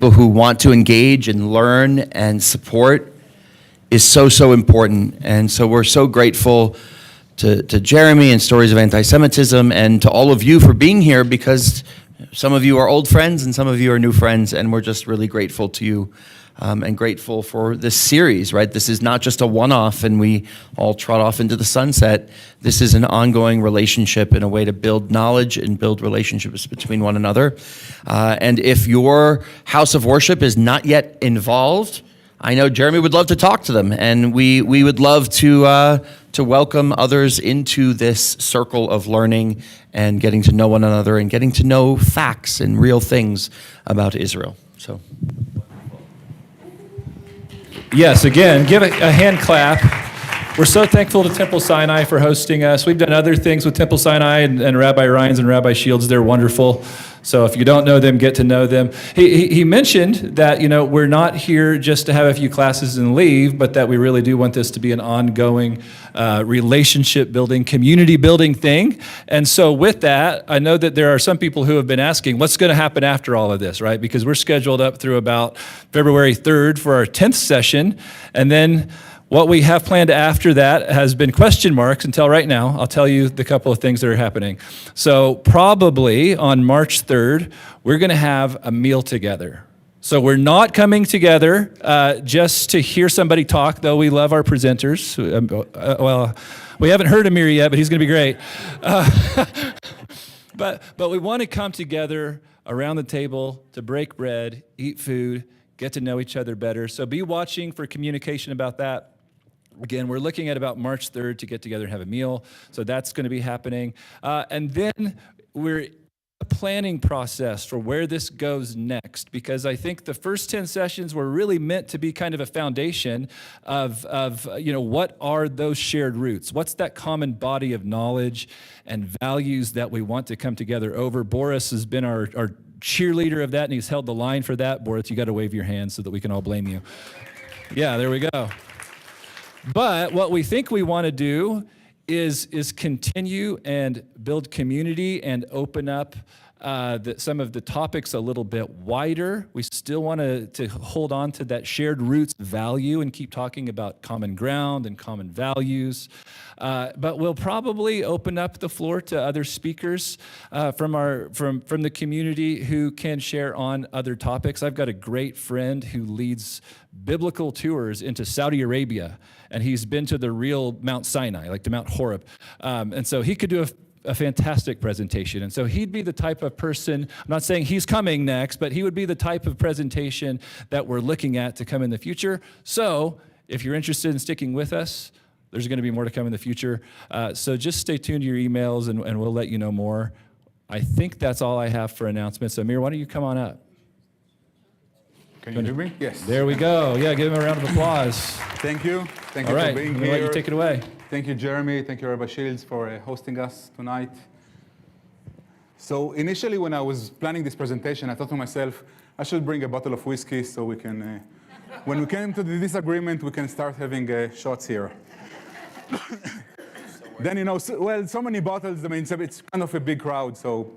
people who want to engage and learn and support is so important. And so we're so grateful to Jeremy and Stories of Anti-Semitism and to all of you for being here, because some of you are old friends and some of you are new friends, and we're just really grateful to you and grateful for this series, right? This is not just a one-off and we all trot off into the sunset. This is an ongoing relationship and a way to build knowledge and build relationships between one another. And if your house of worship is not yet involved, I know Jeremy would love to talk to them, and we would love to welcome others into this circle of learning and getting to know one another and getting to know facts and real things about Israel. So. Yes, again, give a hand clap. We're so thankful to Temple Sinai for hosting us. We've done other things with Temple Sinai and Rabbi Rhines and Rabbi Shields. They're wonderful. So if you don't know them, get to know them. He mentioned that, we're not here just to have a few classes and leave, but that we really do want this to be an ongoing relationship building, community building thing. And so with that, I know that there are some people who have been asking, what's going to happen after all of this, right? Because we're scheduled up through about February 3rd for our 10th session. And then what we have planned after that has been question marks until right now. I'll tell you the couple of things that are happening. So probably on March 3rd, we're going to have a meal together. So we're not coming together just to hear somebody talk, though we love our presenters. Well, we haven't heard Amir yet, but he's going to be great. But we want to come together around the table to break bread, eat food, get to know each other better. So be watching for communication about that. Again, we're looking at about March 3rd to get together and have a meal. So that's going to be happening. And then we're in a planning process for where this goes next, because I think the first 10 sessions were really meant to be kind of a foundation of what are those shared roots? What's that common body of knowledge and values that we want to come together over? Boris has been our cheerleader of that, and he's held the line for that. Boris, you got to wave your hand so that we can all blame you. Yeah, there we go. But what we think we want to do is continue and build community and open up some of the topics a little bit wider. We still want to hold on to that shared roots value and keep talking about common ground and common values. But we'll probably open up the floor to other speakers from the community who can share on other topics. I've got a great friend who leads biblical tours into Saudi Arabia, and he's been to the real Mount Sinai, like to Mount Horeb. And so he could do a fantastic presentation. And so he'd be the type of person, I'm not saying he's coming next, but he would be the type of presentation that we're looking at to come in the future. So if you're interested in sticking with us, there's going to be more to come in the future. So just stay tuned to your emails and we'll let you know more. I think that's all I have for announcements. Amir, why don't you come on up? Can you hear me? Yes. There we go. Yeah, give him a round of applause. Thank you. Thank you for being here. here. Let you take it away. Thank you, Jeremy. Thank you, Rabbi Shields, for hosting us tonight. So initially, when I was planning this presentation, I thought to myself, I should bring a bottle of whiskey so we can, when we came to the disagreement, we can start having shots here. Then, so many bottles, I mean, it's kind of a big crowd, so.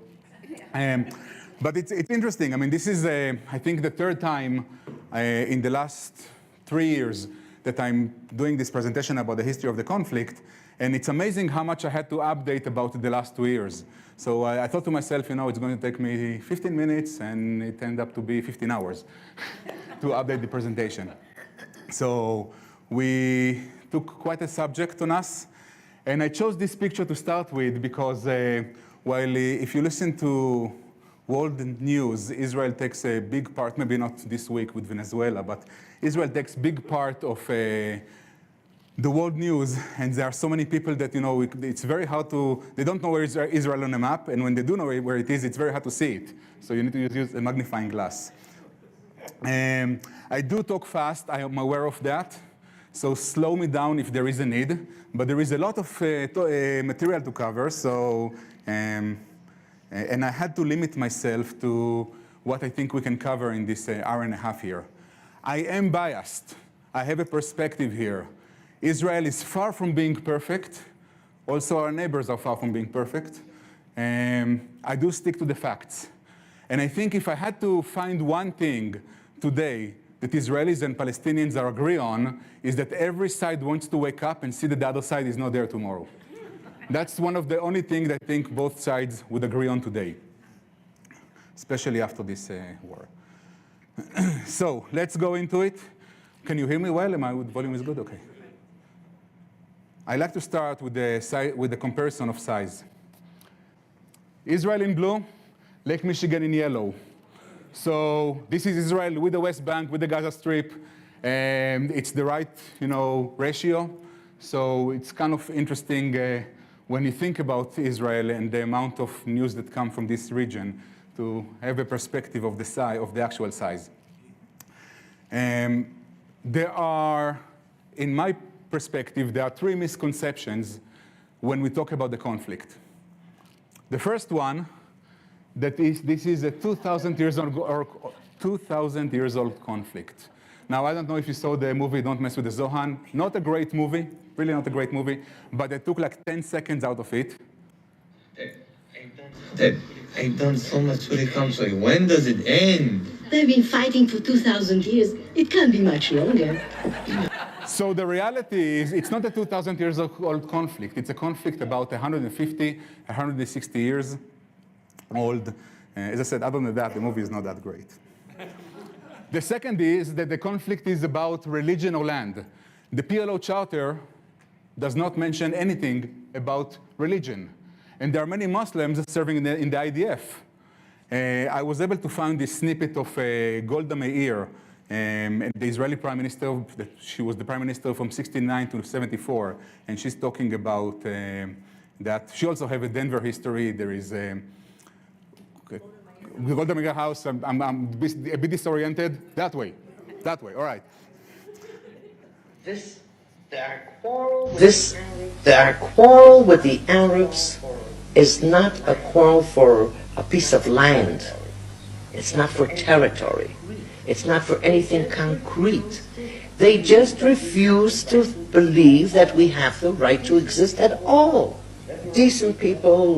But it's interesting. I mean, this is, I think, the third time in the last 3 years that I'm doing this presentation about the history of the conflict. And it's amazing how much I had to update about the last 2 years. So I thought to myself, it's going to take me 15 minutes, and it ended up to be 15 hours to update the presentation. So we took quite a subject on us. And I chose this picture to start with because while if you listen to world news, Israel takes a big part, maybe not this week with Venezuela, but Israel takes big part of the world news, and there are so many people that, it's very hard they don't know where is Israel on a map, and when they do know where it is, it's very hard to see it. So you need to use a magnifying glass. I do talk fast, I am aware of that, so slow me down if there is a need, but there is a lot of material to cover, so and I had to limit myself to what I think we can cover in this hour and a half here. I am biased. I have a perspective here. Israel is far from being perfect. Also, our neighbors are far from being perfect. I do stick to the facts. And I think if I had to find one thing today that Israelis and Palestinians are agree on, is that every side wants to wake up and see that the other side is not there tomorrow. That's one of the only things I think both sides would agree on today, especially after this war. So let's go into it. Can you hear me well? My volume is good? Okay. I like to start with the comparison of size. Israel in blue, Lake Michigan in yellow. So this is Israel with the West Bank, with the Gaza Strip, and it's the right, ratio. So it's kind of interesting when you think about Israel and the amount of news that come from this region to have a perspective of the size, of the actual size. There are, in my perspective, there are three misconceptions when we talk about the conflict. The first one, that this is a 2,000 years old or 2,000 years old conflict. Now, I don't know if you saw the movie Don't Mess with the Zohan. Not a great movie, really not a great movie, but they took like 10 seconds out of it. I've done so much for the country. When does it end? They've been fighting for 2,000 years. It can't be much longer. So the reality is, it's not a 2,000 years old conflict. It's a conflict about 150, 160 years old. As I said, other than that, the movie is not that great. The second is that the conflict is about religion or land. The PLO Charter does not mention anything about religion. And there are many Muslims serving in the IDF. I was able to find this snippet of Golda Meir, the Israeli prime minister. She was the prime minister from 69 to 74, and she's talking about that. She also has a Denver history. There is Golda Meir house. I'm a bit disoriented. That way, all right. Their quarrel with the Arabs is not a quarrel for a piece of land. It's not for territory. It's not for anything concrete. They just refuse to believe that we have the right to exist at all. Decent people,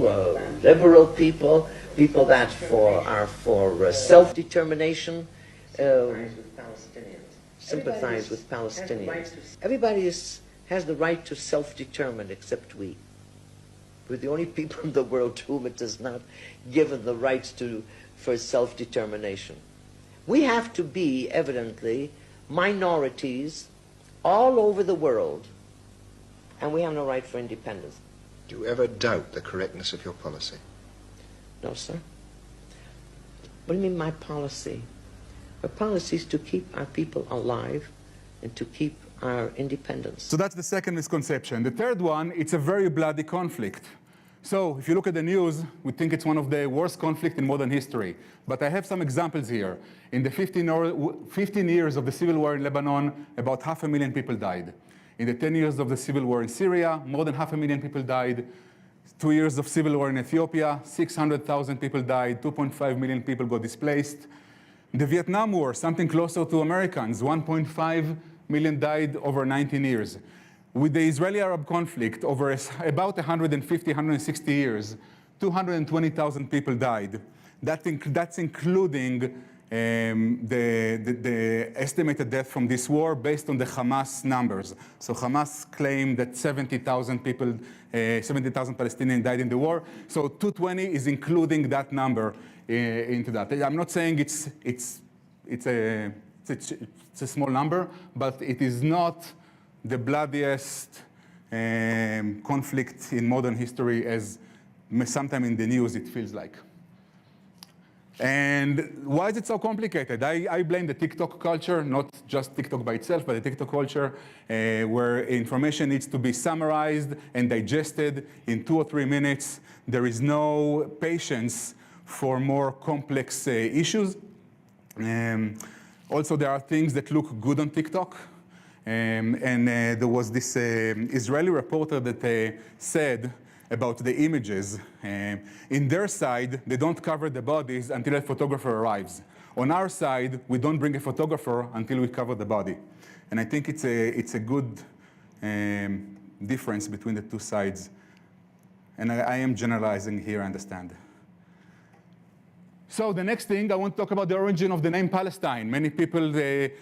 liberal people, people that are for self-determination, sympathize with Palestinians. Everybody has the right to self-determine except we. We're the only people in the world to whom it is not given the rights for self-determination. We have to be, evidently, minorities all over the world, and we have no right for independence. Do you ever doubt the correctness of your policy? No, sir. What do you mean, my policy? Our policy is to keep our people alive and to keep our independence. So that's the second misconception. The third one, it's a very bloody conflict. So if you look at the news, we think it's one of the worst conflicts in modern history. But I have some examples here. In the 15 years of the civil war in Lebanon, about 500,000 people died. In the 10 years of the civil war in Syria, more than 500,000 people died. 2 years of civil war in Ethiopia, 600,000 people died, 2.5 million people got displaced. The Vietnam War, something closer to Americans, 1.5 million died over 19 years. With the Israeli-Arab conflict, over about 150, 160 years, 220,000 people died. That's including the estimated death from this war based on the Hamas numbers. So Hamas claimed that 70,000 people, 70,000 Palestinians died in the war. So 220 is including that number into that. I'm not saying it's a small number, but it is not the bloodiest conflict in modern history as sometimes in the news it feels like. And why is it so complicated? I blame the TikTok culture, not just TikTok by itself, but the TikTok culture where information needs to be summarized and digested in 2 or 3 minutes. There is no patience for more complex issues. Also, there are things that look good on TikTok. There was this Israeli reporter that said about the images. In their side, they don't cover the bodies until a photographer arrives. On our side, we don't bring a photographer until we cover the body. And I think it's a good difference between the two sides. And I am generalizing here, I understand. So the next thing, I want to talk about the origin of the name Palestine. Many people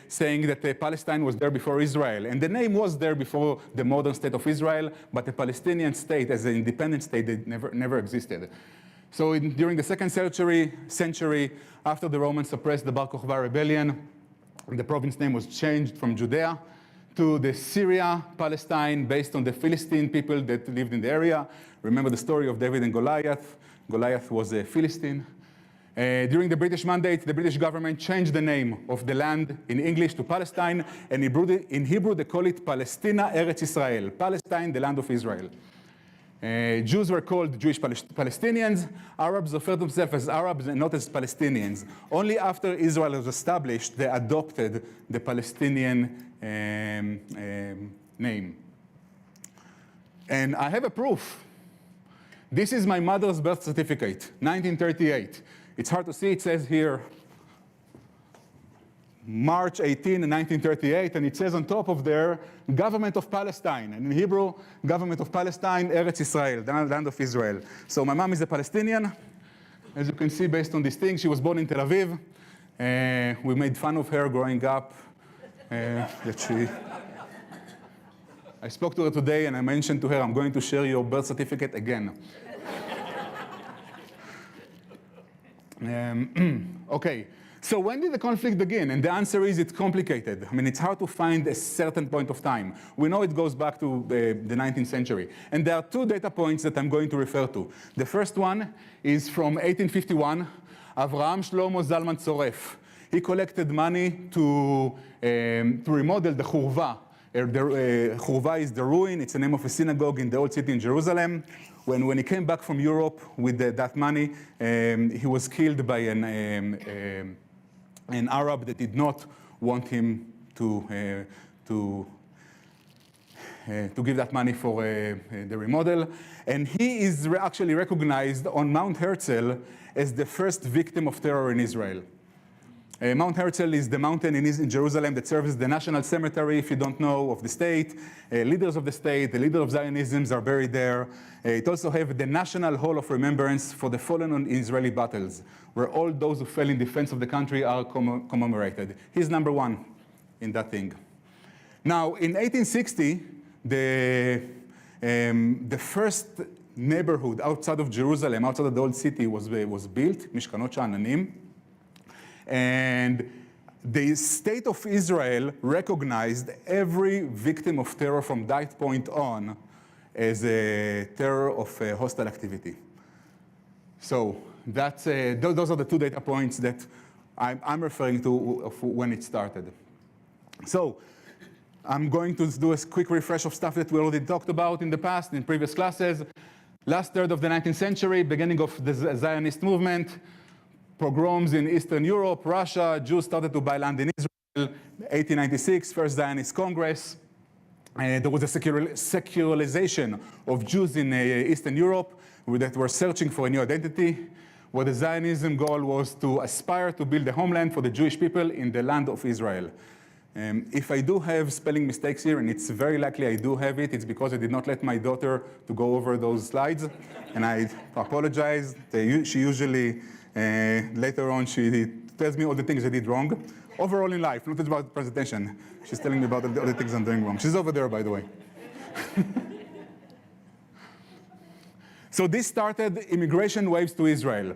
saying that Palestine was there before Israel. And the name was there before the modern state of Israel, but the Palestinian state as an independent state never existed. So during the second century, after the Romans suppressed the Bar Kokhba rebellion, the province name was changed from Judea to the Syria, Palestine, based on the Philistine people that lived in the area. Remember the story of David and Goliath. Goliath was a Philistine. During the British Mandate, the British government changed the name of the land in English to Palestine, and in Hebrew they call it Palestina Eretz Israel, Palestine, the land of Israel. Jews were called Jewish Palestinians. Arabs referred to themselves as Arabs and not as Palestinians. Only after Israel was established, they adopted the Palestinian name. And I have a proof. This is my mother's birth certificate, 1938. It's hard to see, it says here, March 18, 1938, and it says on top of there, Government of Palestine, and in Hebrew, Government of Palestine, Eretz Israel, the land of Israel. So my mom is a Palestinian. As you can see, based on this thing, she was born in Tel Aviv. We made fun of her growing up. I spoke to her today, and I mentioned to her, I'm going to share your birth certificate again. Okay, so when did the conflict begin? And the answer is it's complicated. I mean, it's hard to find a certain point of time. We know it goes back to the 19th century. And there are two data points that I'm going to refer to. The first one is from 1851, Avraham Shlomo Zalman Tzoref. He collected money to remodel the Churva. Churva is the ruin. It's the name of a synagogue in the old city in Jerusalem. When he came back from Europe with that money, he was killed by an Arab that did not want him to give that money for the remodel. And he is actually recognized on Mount Herzl as the first victim of terror in Israel. Mount Herzl is the mountain in Jerusalem that serves as the national cemetery, if you don't know, of the state. Leaders of the state, the leader of Zionism are buried there. It also has the National Hall of Remembrance for the fallen on Israeli battles, where all those who fell in defense of the country are commemorated. He's number one in that thing. Now, in 1860, the first neighborhood outside of Jerusalem, outside of the old city, was built, Mishkanot Sha'ananim. And the state of Israel recognized every victim of terror from that point on as a terror of hostile activity. So that's, those are the two data points that I'm referring to of when it started. So I'm going to do a quick refresh of stuff that we already talked about in the past, in previous classes. Last third of the 19th century, beginning of the Zionist movement, pogroms in Eastern Europe, Russia, Jews started to buy land in Israel, 1896, First Zionist Congress. There was a secularization of Jews in Eastern Europe that were searching for a new identity, where the Zionism goal was to aspire to build a homeland for the Jewish people in the land of Israel. If I do have spelling mistakes here, and it's very likely I do have it, it's because I did not let my daughter to go over those slides, and I apologize. She usually, later on, she tells me all the things I did wrong. Overall in life, not about the presentation. She's telling me about the other things I'm doing wrong. She's over there, by the way. So this started immigration waves to Israel.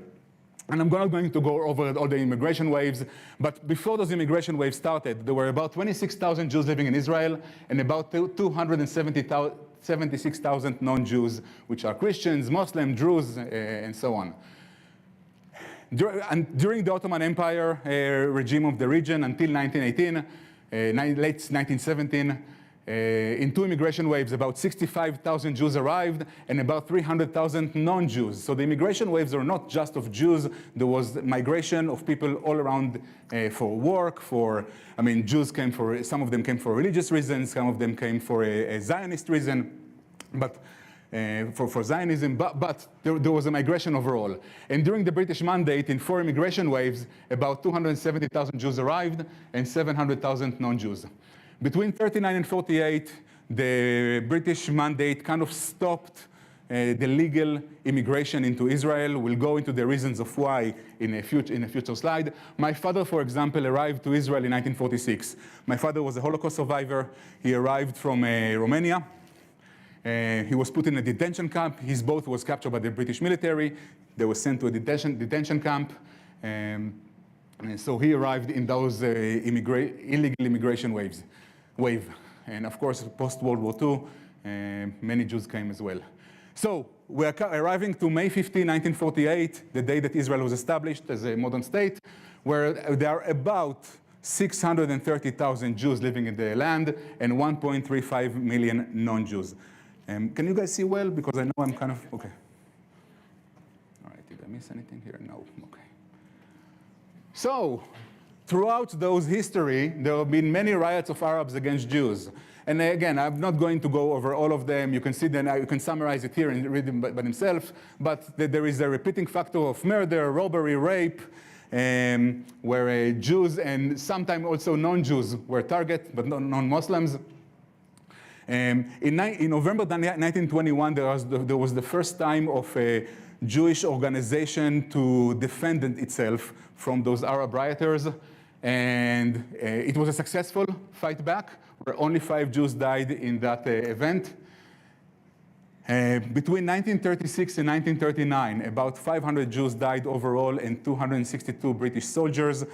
And I'm not going to go over all the immigration waves, but before those immigration waves started, there were about 26,000 Jews living in Israel and about 276,000 non-Jews, which are Christians, Muslim, Druze, and so on. During the Ottoman Empire regime of the region until 1918, late 1917, in two immigration waves, about 65,000 Jews arrived and about 300,000 non-Jews. So the immigration waves are not just of Jews. There was migration of people all around for work, Jews came for, some of them came for religious reasons, some of them came for a Zionist reason, but for Zionism, but there was a migration overall. And during the British Mandate, in four immigration waves, about 270,000 Jews arrived and 700,000 non-Jews. Between 39 and 48, the British Mandate kind of stopped the legal immigration into Israel. We'll go into the reasons of why in a future slide. My father, for example, arrived to Israel in 1946. My father was a Holocaust survivor. He arrived from Romania. He was put in a detention camp. His boat was captured by the British military. They were sent to a detention camp. And so he arrived in those illegal immigration wave. And of course, post-World War II, many Jews came as well. So we're arriving to May 15, 1948, the day that Israel was established as a modern state, where there are about 630,000 Jews living in the land and 1.35 million non-Jews. Can you guys see well? Because I know I'm kind of, okay. All right, did I miss anything here? No, okay. So, throughout those history, there have been many riots of Arabs against Jews. And again, I'm not going to go over all of them. You can see them, you can summarize it here and read them by themselves. But there is a repeating factor of murder, robbery, rape, where Jews and sometimes also non-Jews were target, but non-Muslims. In November 1921, there was the first time of a Jewish organization to defend itself from those Arab rioters. And it was a successful fight back, where only 5 Jews died in that event. Between 1936 and 1939, about 500 Jews died overall and 262 British soldiers.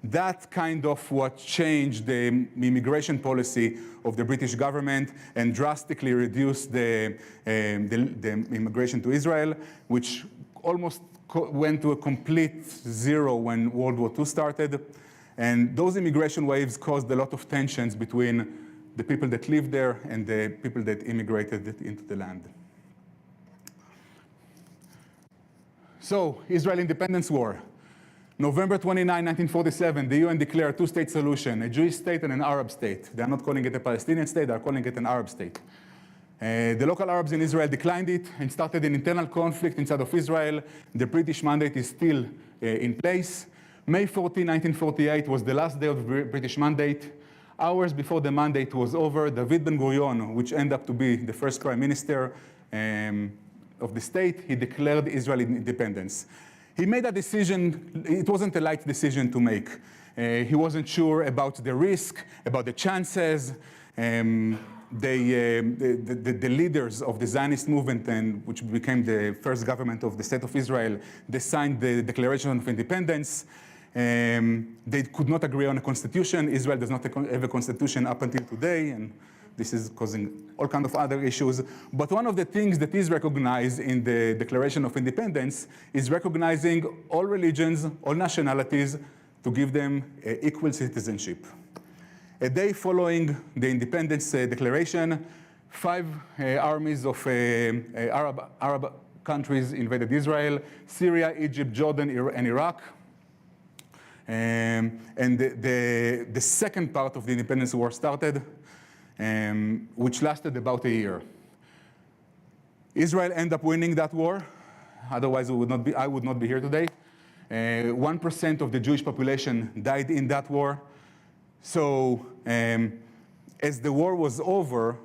That kind of what changed the immigration policy of the British government and drastically reduced the immigration to Israel, which almost went to a complete zero when World War II started. And those immigration waves caused a lot of tensions between the people that lived there and the people that immigrated into the land. So, Israel Independence War. November 29, 1947, the UN declared a two-state solution, a Jewish state and an Arab state. They are not calling it a Palestinian state, they are calling it an Arab state. The local Arabs in Israel declined it and started an internal conflict inside of Israel. The British mandate is still in place. May 14, 1948 was the last day of the British mandate. Hours before the mandate was over, David Ben-Gurion, which ended up to be the first prime minister of the state, he declared Israeli independence. He made a decision, it wasn't a light decision to make. He wasn't sure about the risk, about the chances. The leaders of the Zionist movement, and which became the first government of the State of Israel, they signed the Declaration of Independence. They could not agree on a constitution. Israel does not have a constitution up until today, and this is causing all kinds of other issues. But one of the things that is recognized in the Declaration of Independence is recognizing all religions, all nationalities, to give them equal citizenship. A day following the Independence Declaration, 5 armies of Arab countries invaded Israel: Syria, Egypt, Jordan, and Iraq. And the second part of the Independence War started, which lasted about a year. Israel ended up winning that war. Otherwise, I would not be here today. 1% of the Jewish population died in that war. So as the war was over,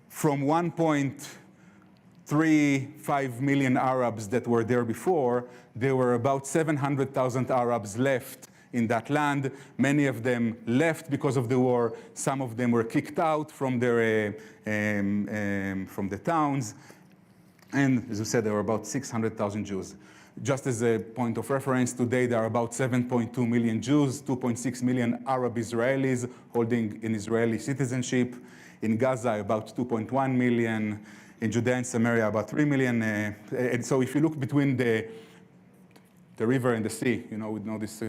from 1.35 million Arabs that were there before, there were about 700,000 Arabs left in that land. Many of them left because of the war. Some of them were kicked out from the towns. And as we said, there were about 600,000 Jews. Just as a point of reference, today there are about 7.2 million Jews, 2.6 million Arab Israelis holding an Israeli citizenship. In Gaza, about 2.1 million. In Judea and Samaria, about 3 million. And so if you look between the river and the sea, we know this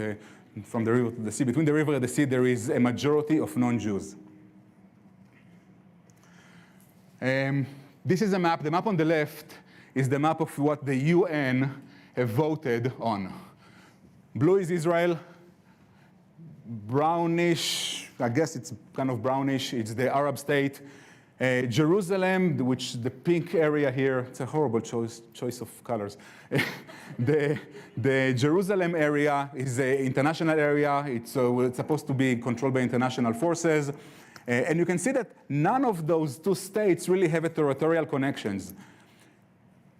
from the river to the sea. Between the river and the sea, there is a majority of non-Jews. This is a map. The map on the left is the map of what the UN have voted on. Blue is Israel. Brownish, I guess it's kind of brownish, it's the Arab state. Jerusalem, which the pink area here, it's a horrible choice of colors. the Jerusalem area is an international area. It's supposed to be controlled by international forces. And you can see that none of those two states really have a territorial connections.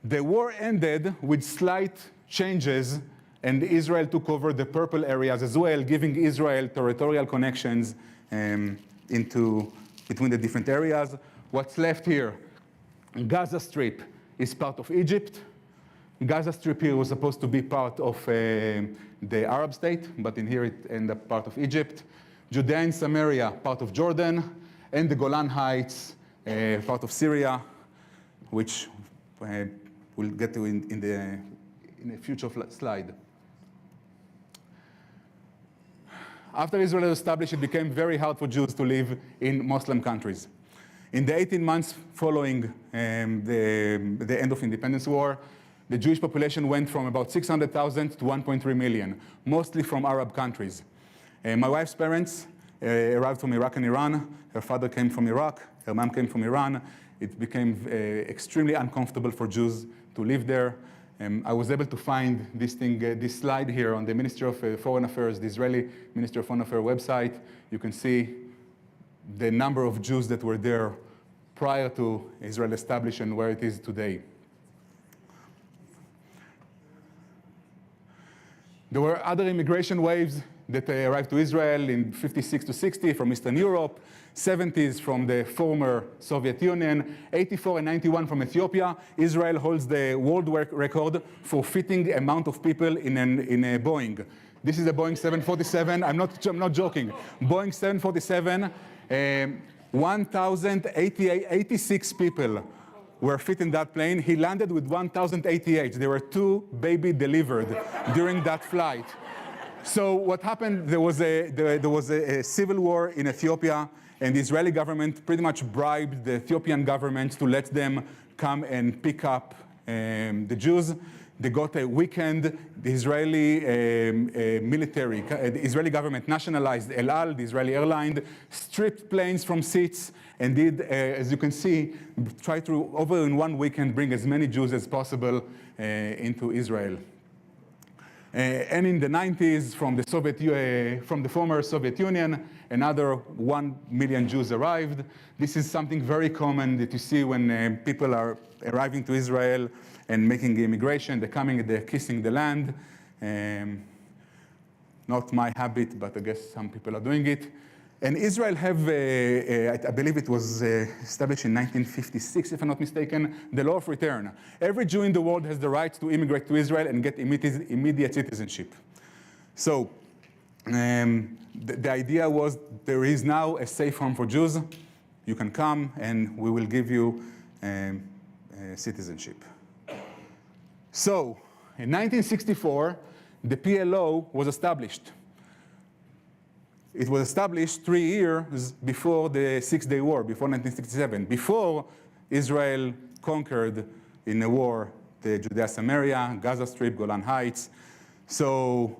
The war ended with slight changes, and Israel took over the purple areas as well, giving Israel territorial connections between the different areas. What's left here? Gaza Strip is part of Egypt. Gaza Strip here was supposed to be part of the Arab state, but in here it ended up part of Egypt. Judea and Samaria, part of Jordan, and the Golan Heights, part of Syria, which we'll get to in a future slide. After Israel was established, it became very hard for Jews to live in Muslim countries. In the 18 months following the end of Independence War, the Jewish population went from about 600,000 to 1.3 million, mostly from Arab countries. My wife's parents arrived from Iraq and Iran. Her father came from Iraq. Her mom came from Iran. It became extremely uncomfortable for Jews to live there. I was able to find this slide here on the Ministry of Foreign Affairs, the Israeli Ministry of Foreign Affairs website. You can see the number of Jews that were there prior to Israel establishment and where it is today. There were other immigration waves that arrived to Israel in 56 to 60 from Eastern Europe, 70s from the former Soviet Union, 84 and 91 from Ethiopia. Israel holds the world record for fitting the amount of people in a Boeing. This is a Boeing 747. I'm not joking. Boeing 747, 1,086 people were fit in that plane. He landed with 1,088. There were 2 babies delivered during that flight. So what happened, there was a civil war in Ethiopia, and the Israeli government pretty much bribed the Ethiopian government to let them come and pick up the Jews. They got a weekend. The Israeli the Israeli government nationalized El Al, the Israeli airline, stripped planes from seats, and did, as you can see, try to, over in one weekend, bring as many Jews as possible into Israel. And in the 90s, from the former Soviet Union, another 1 million Jews arrived. This is something very common that you see when people are arriving to Israel and making the immigration. They're coming, they're kissing the land. Not my habit, but I guess some people are doing it. And Israel have, I believe it was established in 1956, if I'm not mistaken, the law of return. Every Jew in the world has the right to immigrate to Israel and get immediate citizenship. So the idea was there is now a safe home for Jews. You can come and we will give you citizenship. So in 1964, the PLO was established. It was established 3 years before the Six-Day War, before 1967, before Israel conquered in a war the Judea, Samaria, Gaza Strip, Golan Heights. So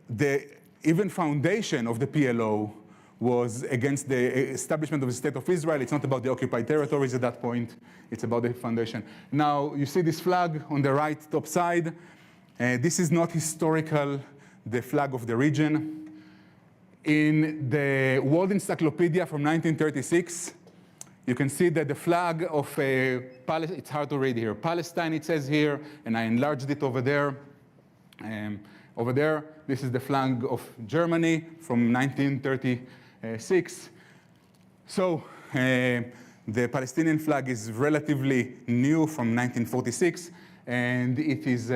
the even foundation of the PLO was against the establishment of the State of Israel. It's not about the occupied territories at that point. It's about the foundation. Now, you see this flag on the right top side. This is not historical, the flag of the region. In the World Encyclopedia from 1936, you can see that the flag of Palestine, it's hard to read here, Palestine it says here, and I enlarged it over there. Over there, this is the flag of Germany from 1936. So the Palestinian flag is relatively new from 1946, and it is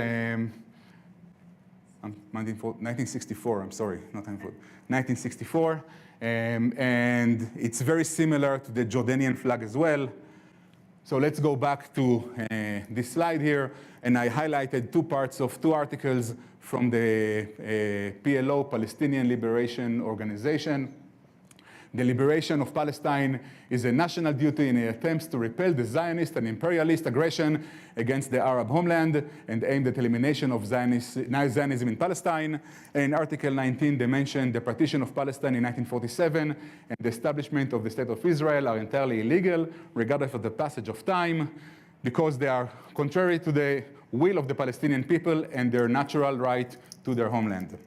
1964, I'm sorry, not 1964, and it's very similar to the Jordanian flag as well. So let's go back to this slide here, and I highlighted 2 parts of 2 articles from the PLO, Palestinian Liberation Organization. The liberation of Palestine is a national duty in attempts to repel the Zionist and imperialist aggression against the Arab homeland and aimed at elimination of Zionism in Palestine. In Article 19, they mentioned the partition of Palestine in 1947 and the establishment of the State of Israel are entirely illegal, regardless of the passage of time, because they are contrary to the will of the Palestinian people and their natural right to their homeland.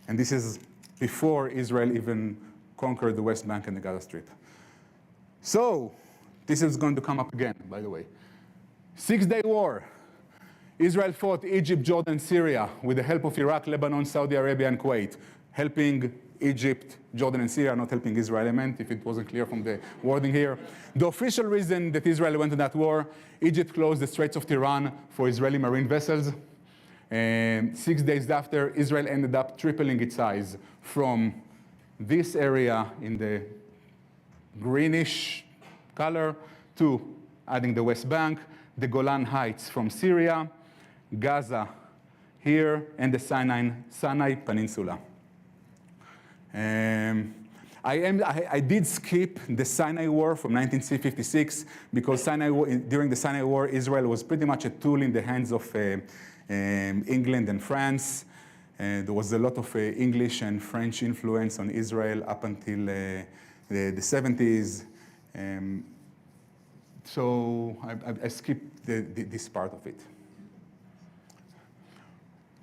And this is before Israel even conquered the West Bank and the Gaza Strip. So this is going to come up again, by the way. 6-day war. Israel fought Egypt, Jordan, Syria with the help of Iraq, Lebanon, Saudi Arabia, and Kuwait, helping Egypt, Jordan, and Syria, not helping Israel, I meant, if it wasn't clear from the wording here. The official reason that Israel went to that war, Egypt closed the Straits of Tiran for Israeli marine vessels. And 6 days after, Israel ended up tripling its size from this area in the greenish color to adding the West Bank, the Golan Heights from Syria, Gaza here, and the Sinai Peninsula. I did skip the Sinai War from 1956 because during the Sinai War, Israel was pretty much a tool in the hands of England and France. There was a lot of English and French influence on Israel up until the 70s. So I skipped this part of it.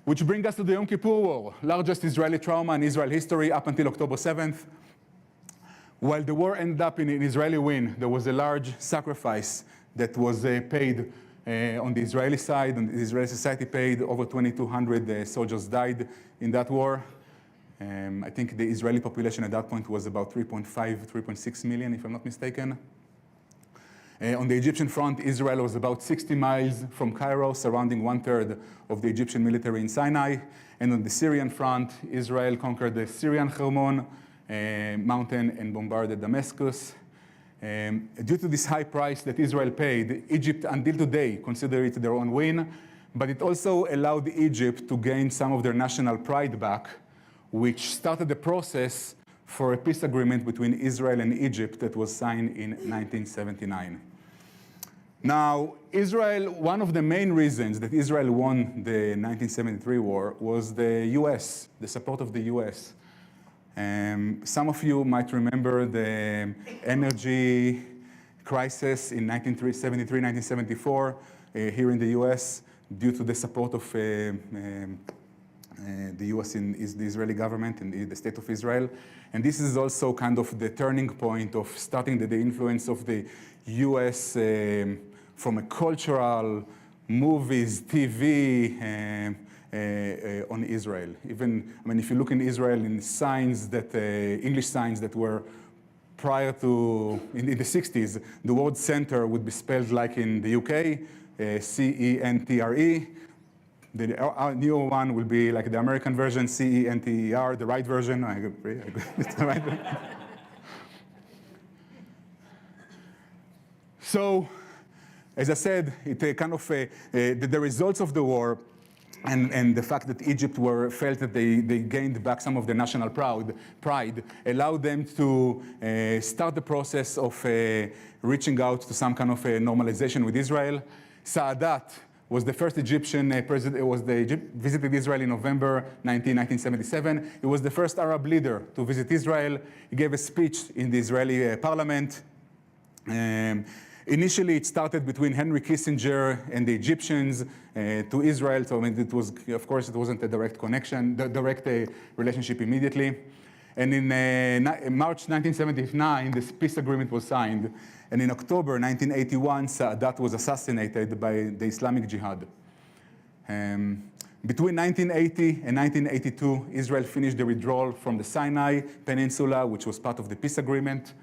Which brings us to the Yom Kippur War, largest Israeli trauma in Israel history up until October 7th. While the war ended up in an Israeli win, there was a large sacrifice that was paid on the Israeli side, and the Israeli society paid. Over 2,200 soldiers died in that war. I think the Israeli population at that point was about 3.5, 3.6 million, if I'm not mistaken. On the Egyptian front, Israel was about 60 miles from Cairo, surrounding 1/3 of the Egyptian military in Sinai. And on the Syrian front, Israel conquered the Syrian Hermon mountain and bombarded Damascus. Due to this high price that Israel paid, Egypt until today consider it their own win, but it also allowed Egypt to gain some of their national pride back, which started the process for a peace agreement between Israel and Egypt that was signed in 1979. Now, Israel, one of the main reasons that Israel won the 1973 war was the US, the support of the US. Some of you might remember the energy crisis in 1973, 1974 here in the US due to the support of the US in the Israeli government and the state of Israel. And this is also kind of the turning point of starting the influence of the US from a cultural, movies, TV, on Israel. Even, I mean, if you look in Israel in signs that, English signs that were prior to, in the 60s, the word center would be spelled like in the UK, C-E-N-T-R-E. The new one will be like the American version, C-E-N-T-E-R, the right version. I agree. It's the right version. So, as I said, it kind of the results of the war and the fact that Egypt felt that they gained back some of their national pride allowed them to start the process of reaching out to some kind of normalization with Israel. Saadat was the first Egyptian president, visited Israel in November 1977. He was the first Arab leader to visit Israel. He gave a speech in the Israeli parliament. Initially, it started between Henry Kissinger and the Egyptians to Israel. So, I mean, it was, of course, it wasn't a direct connection, direct relationship immediately. And in March 1979, this peace agreement was signed. And in October 1981, Saadat was assassinated by the Islamic Jihad. Between 1980 and 1982, Israel finished the withdrawal from the Sinai Peninsula, which was part of the peace agreement.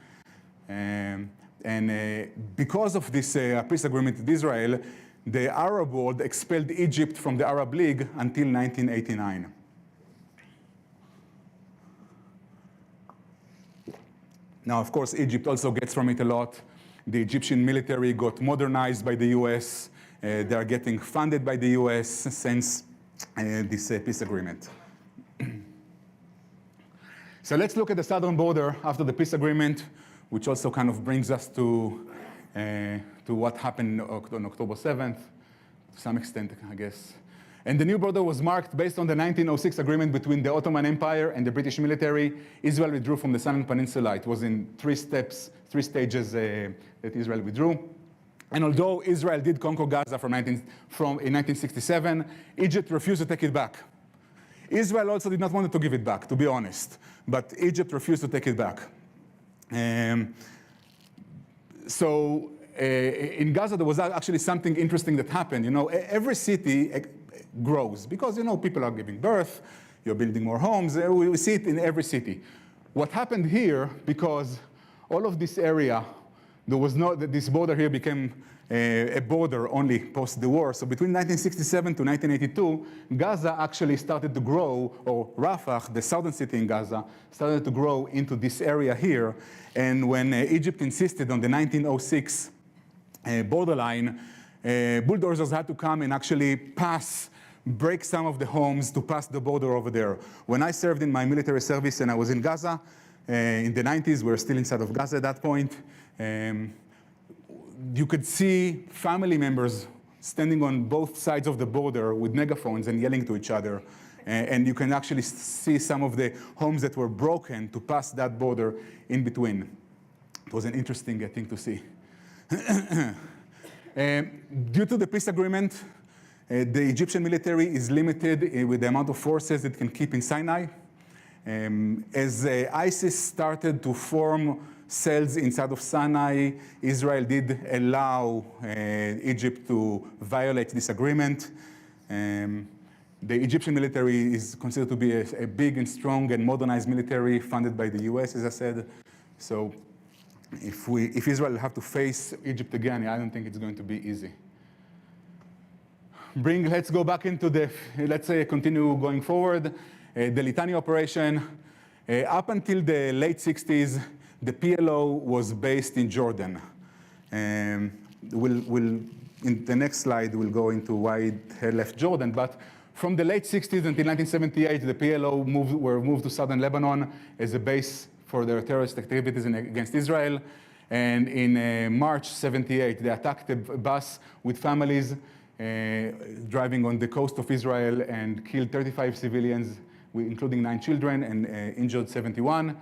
Because of this peace agreement with Israel, the Arab world expelled Egypt from the Arab League until 1989. Now, of course, Egypt also gets from it a lot. The Egyptian military got modernized by the US. They are getting funded by the US since this peace agreement. So let's look at the southern border after the peace agreement, which also kind of brings us to what happened on October 7th, to some extent, I guess. And the new border was marked based on the 1906 agreement between the Ottoman Empire and the British military. Israel withdrew from the Sinai Peninsula. It was in three stages that Israel withdrew. And although Israel did conquer Gaza in 1967, Egypt refused to take it back. Israel also did not want to give it back, to be honest. But Egypt refused to take it back. So in Gaza, there was actually something interesting that happened. Every city grows because, people are giving birth, you're building more homes. We see it in every city. What happened here, because all of this area, this border here became a border only post the war. So between 1967 to 1982, Gaza actually started to grow, or Rafah, the southern city in Gaza, started to grow into this area here. And when Egypt insisted on the 1906 borderline, bulldozers had to come and actually break some of the homes to pass the border over there. When I served in my military service and I was in Gaza, in the 90s, we were still inside of Gaza at that point, you could see family members standing on both sides of the border with megaphones and yelling to each other. And you can actually see some of the homes that were broken to pass that border in between. It was an interesting thing to see. Due to the peace agreement, the Egyptian military is limited with the amount of forces it can keep in Sinai. As ISIS started to form cells inside of Sinai, Israel did allow Egypt to violate this agreement. The Egyptian military is considered to be a big and strong and modernized military funded by the US, as I said. So if Israel have to face Egypt again, I don't think it's going to be easy. Let's go back into let's say continue going forward. The Litani operation, up until the late 60s, the PLO was based in Jordan. In the next slide, we'll go into why it had left Jordan. But from the late 60s until 1978, the PLO were moved to southern Lebanon as a base for their terrorist activities against Israel. And in March 78, they attacked a bus with families driving on the coast of Israel and killed 35 civilians, including 9 children, and injured 71.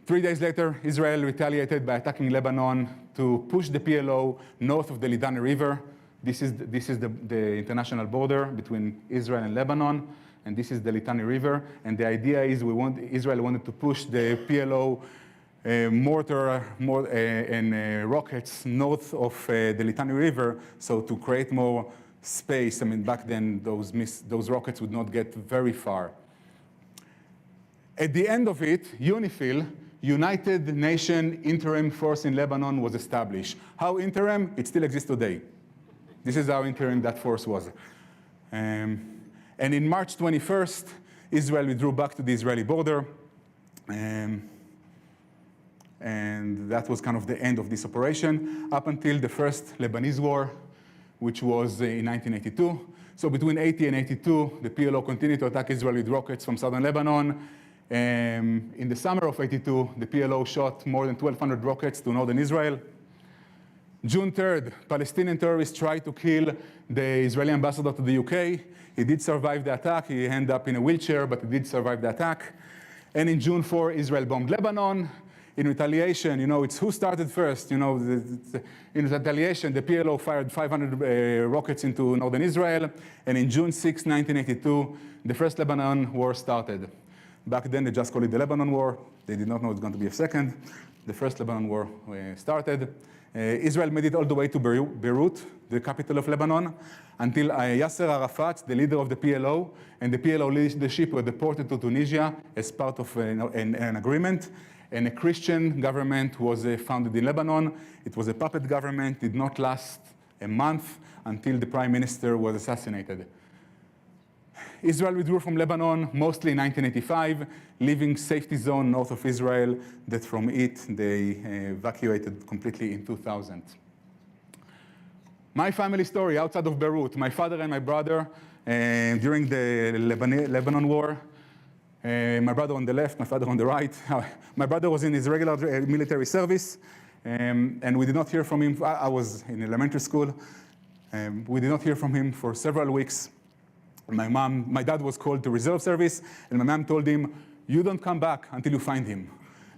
3 days later, Israel retaliated by attacking Lebanon to push the PLO north of the Litani River. This is the international border between Israel and Lebanon, and this is the Litani River. And the idea is Israel wanted to push the PLO mortar and rockets north of the Litani River, so to create more space. I mean, back then, those rockets would not get very far. At the end of it, UNIFIL, United Nations Interim Force in Lebanon, was established. How interim? It still exists today. This is how interim that force was. And in March 21st, Israel withdrew back to the Israeli border. And that was kind of the end of this operation, up until the first Lebanese war, which was in 1982. So between 80 and 82, the PLO continued to attack Israel with rockets from southern Lebanon. In the summer of 82, the PLO shot more than 1,200 rockets to northern Israel. June 3rd, Palestinian terrorists tried to kill the Israeli ambassador to the UK. He did survive the attack. He ended up in a wheelchair, but he did survive the attack. And in June 4, Israel bombed Lebanon. In retaliation, it's who started first. In retaliation, the PLO fired 500 rockets into northern Israel. And in June 6, 1982, the first Lebanon war started. Back then, they just called it the Lebanon War. They did not know it was going to be a second. The first Lebanon War started. Israel made it all the way to Beirut, the capital of Lebanon, until Yasser Arafat, the leader of the PLO, and the PLO leadership were deported to Tunisia as part of an agreement. And a Christian government was founded in Lebanon. It was a puppet government. It did not last a month until the prime minister was assassinated. Israel withdrew from Lebanon mostly in 1985, leaving safety zone north of Israel that from it they evacuated completely in 2000. My family story outside of Beirut, my father and my brother during the Lebanon war, my brother on the left, my father on the right. My brother was in his regular military service, and we did not hear from him. I was in elementary school. We did not hear from him for several weeks. My dad was called to reserve service, and my mom told him, "You don't come back until you find him."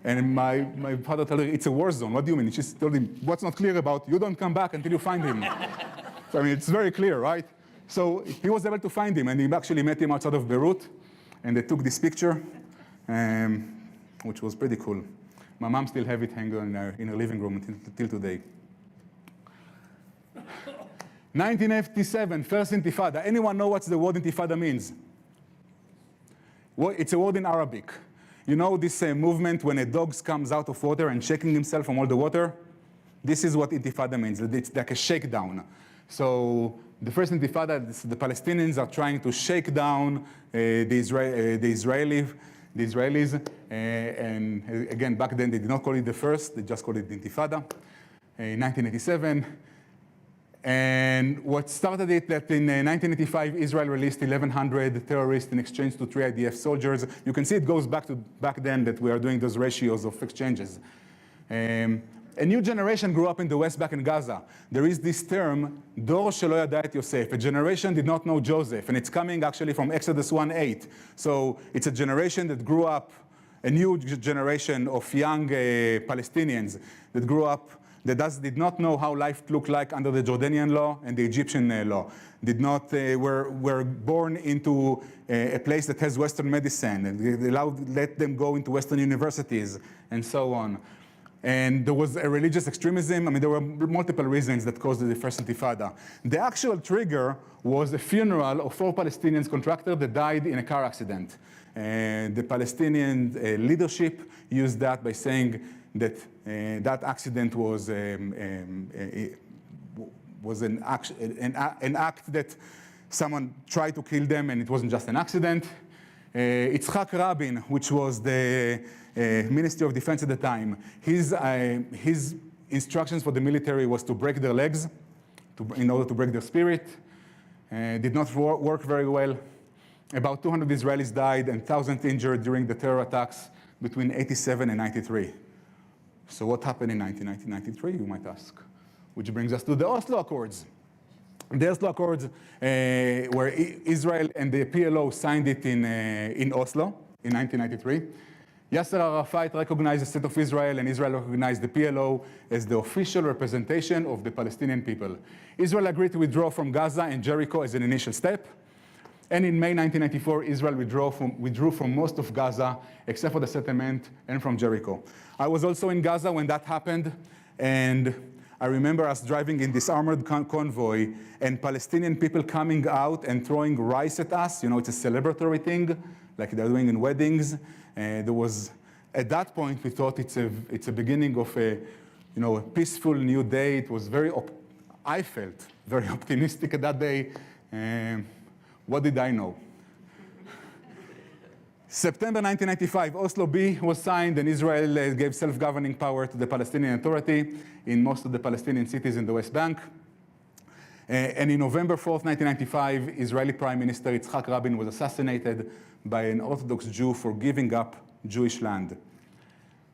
And my father told her, "It's a war zone. What do you mean?" She told him, "What's not clear about, you don't come back until you find him." So, I mean, it's very clear, right? So he was able to find him, and he actually met him outside of Beirut, and they took this picture, which was pretty cool. My mom still have it hanging in her living room until today. 1957, First Intifada. Anyone know what the word Intifada means? Well, it's a word in Arabic. You know this movement when a dog comes out of water and shaking himself from all the water? This is what Intifada means. It's like a shakedown. So the first Intifada, the Palestinians are trying to shake down the Israelis. And again, back then they did not call it the first, they just called it the Intifada in 1987. And what started it, that in 1985, Israel released 1,100 terrorists in exchange to 3 IDF soldiers. You can see it goes back to back then that we are doing those ratios of exchanges. A new generation grew up in the West Bank and Gaza. There is this term, Dor shelo yada et Yosef. A generation did not know Joseph, and it's coming actually from Exodus 1:8. So it's a generation that grew up, a new generation of young Palestinians that grew up, that did not know how life looked like under the Jordanian law and the Egyptian law. Were born into a place that has Western medicine, and let them go into Western universities, and so on. And there was a religious extremism. I mean, there were multiple reasons that caused the first Intifada. The actual trigger was a funeral of 4 Palestinian contractors that died in a car accident. And the Palestinian leadership used that by saying that that accident was an act that someone tried to kill them, and it wasn't just an accident. Yitzhak Rabin, which was the Ministry of Defense at the time, his instructions for the military was to break their legs in order to break their spirit. Did not work very well. About 200 Israelis died and thousands injured during the terror attacks between 87 and 93. So what happened in 1993, you might ask? Which brings us to the Oslo Accords. The Oslo Accords, where Israel and the PLO signed it in Oslo in 1993. Yasser Arafat recognized the state of Israel, and Israel recognized the PLO as the official representation of the Palestinian people. Israel agreed to withdraw from Gaza and Jericho as an initial step. And in May 1994, Israel withdrew from most of Gaza, except for the settlement, and from Jericho. I was also in Gaza when that happened, and I remember us driving in this armored convoy and Palestinian people coming out and throwing rice at us. You know, it's a celebratory thing, like they're doing in weddings. There was, at that point, we thought it's a beginning of a peaceful new day. It was I felt very optimistic at that day. What did I know? September 1995, Oslo B was signed, and Israel gave self-governing power to the Palestinian Authority in most of the Palestinian cities in the West Bank. And in November 4th, 1995, Israeli Prime Minister Yitzhak Rabin was assassinated by an Orthodox Jew for giving up Jewish land.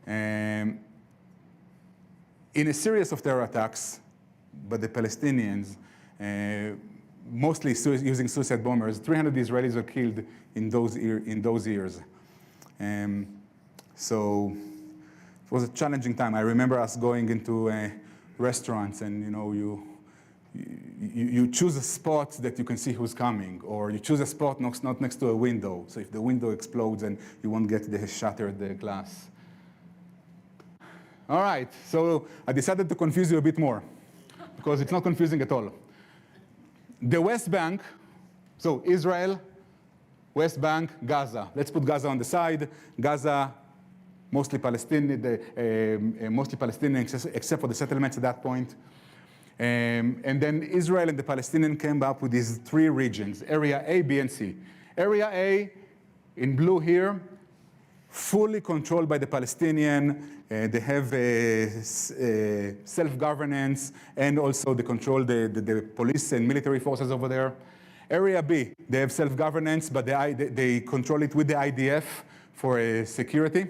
In a series of terror attacks by the Palestinians, mostly using suicide bombers, 300 Israelis were killed in those years. So it was a challenging time. I remember us going into restaurants, and you choose a spot that you can see who's coming, or you choose a spot not next to a window. So if the window explodes, and you won't get the shattered glass. All right, so I decided to confuse you a bit more, because it's not confusing at all. The West Bank, so Israel, West Bank, Gaza. Let's put Gaza on the side. Gaza, mostly Palestinian, except for the settlements at that point. And then Israel and the Palestinians came up with these 3 regions, Area A, B, and C. Area A, in blue here, fully controlled by the Palestinian. They have self-governance, and also they control the police and military forces over there. Area B, they have self-governance, but they control it with the IDF for security.